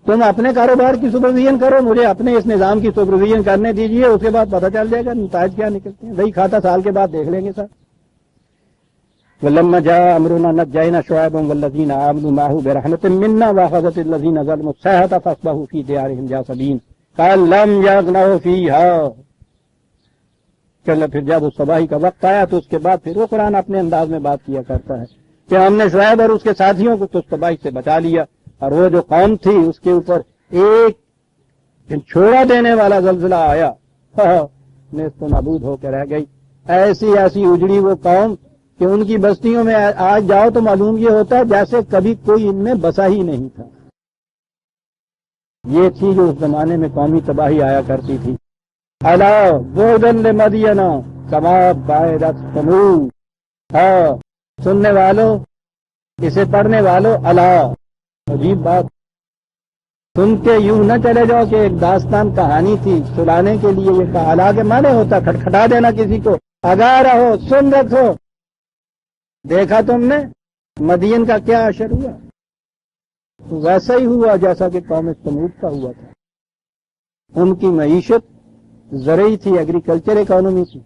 تم اپنے کاروبار کی سپرویژن کرو، مجھے اپنے اس نظام کی سپرویژن کرنے دیجئے، اس کے بعد پتہ چل جائے گا نتائج کیا نکلتے ہیں. وہی کھاتا سال کے بعد دیکھ لیں گے سر. وَلَمَّا جَاءَ أَمْرُنَا نَجَّيْنَا شُعَيْبًا وَالَّذِينَ آمَنُوا مَعَهُ بِرَحْمَةٍ مِنَّا وَأَخَذَتِ الَّذِينَ ظَلَمُوا الصَّيْحَةُ فَأَصْبَحُوا فِي دِيَارِهِمْ جَاثِمِينَ قَالَ لَمْ يَغْنَوْا فِيهَا. چلو پھر جب اس تباہی کا وقت آیا تو اس کے بعد پھر وہ قرآن اپنے انداز میں بات کیا کرتا ہے کہ ہم نے شعیب اور اس کے ساتھیوں کو تو اس تباہی سے بچا لیا، اور وہ جو قوم تھی اس کے اوپر ایک چھوڑا دینے والا زلزلہ آیا، نیست و نابود ہو کے رہ گئی. ایسی اجڑی وہ قوم کہ ان کی بستیوں میں آج جاؤ تو معلوم یہ ہوتا ہے جیسے کبھی کوئی ان میں بسا ہی نہیں تھا. یہ تھی جو اس زمانے میں قومی تباہی آیا کرتی تھی. الا بعدا لمدین کما بعدت ثمود. ہاں سننے والوں، اسے پڑھنے والوں، الا، عجیب بات. تم کے یوں نہ چلے جاؤ کہ ایک داستان کہانی تھی سنانے کے لیے. یہ الا کے معنی ہوتا کھٹکھٹا دینا کسی کو. آگاہ رہو، سن رکھو. دیکھا تم نے مدین کا کیا اثر ہوا؟ ویسا ہی ہوا جیسا کہ قوم ثمود کا ہوا تھا. ان کی معیشت زرعی تھی، ایگریکلچر اکانومی تھی.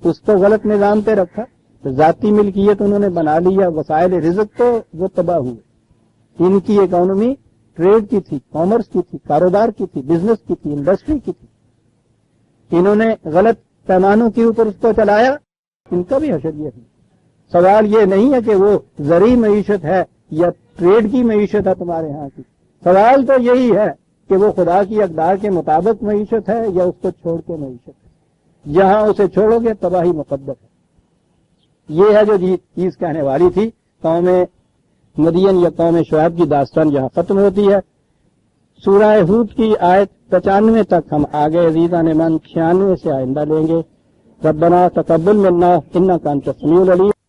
اس کو غلط نظام پہ رکھا، ذاتی ملکیت انہوں نے بنا لیا، وسائل رزق تو وہ تباہ ہوئے. ان کی اکانومی ٹریڈ کی تھی، کامرس کی تھی، کاروبار کی تھی، بزنس کی تھی، انڈسٹری کی تھی. انہوں نے غلط پیمانوں کے اوپر اس کو چلایا. ان کا بھی حشر یہ ہے. سوال یہ نہیں ہے کہ وہ زرعی معیشت ہے یا ٹریڈ کی معیشت ہے تمہارے ہاں کی. سوال تو یہی ہے کہ وہ خدا کی اقدار کے مطابق معیشت ہے یا اس کو چھوڑ کے معیشت ہے. جہاں اسے چھوڑو گے تباہی مقدر ہے. یہ ہے جو چیز کہنے والی تھی. قوم مدین یا قوم شعیب کی داستان یہاں ختم ہوتی ہے. سورہ ہود کی آیت 95 تک ہم آگے عزیزان من 96 سے آئندہ لیں گے. ربنا تقبل منا انک انت السمیع العلیم.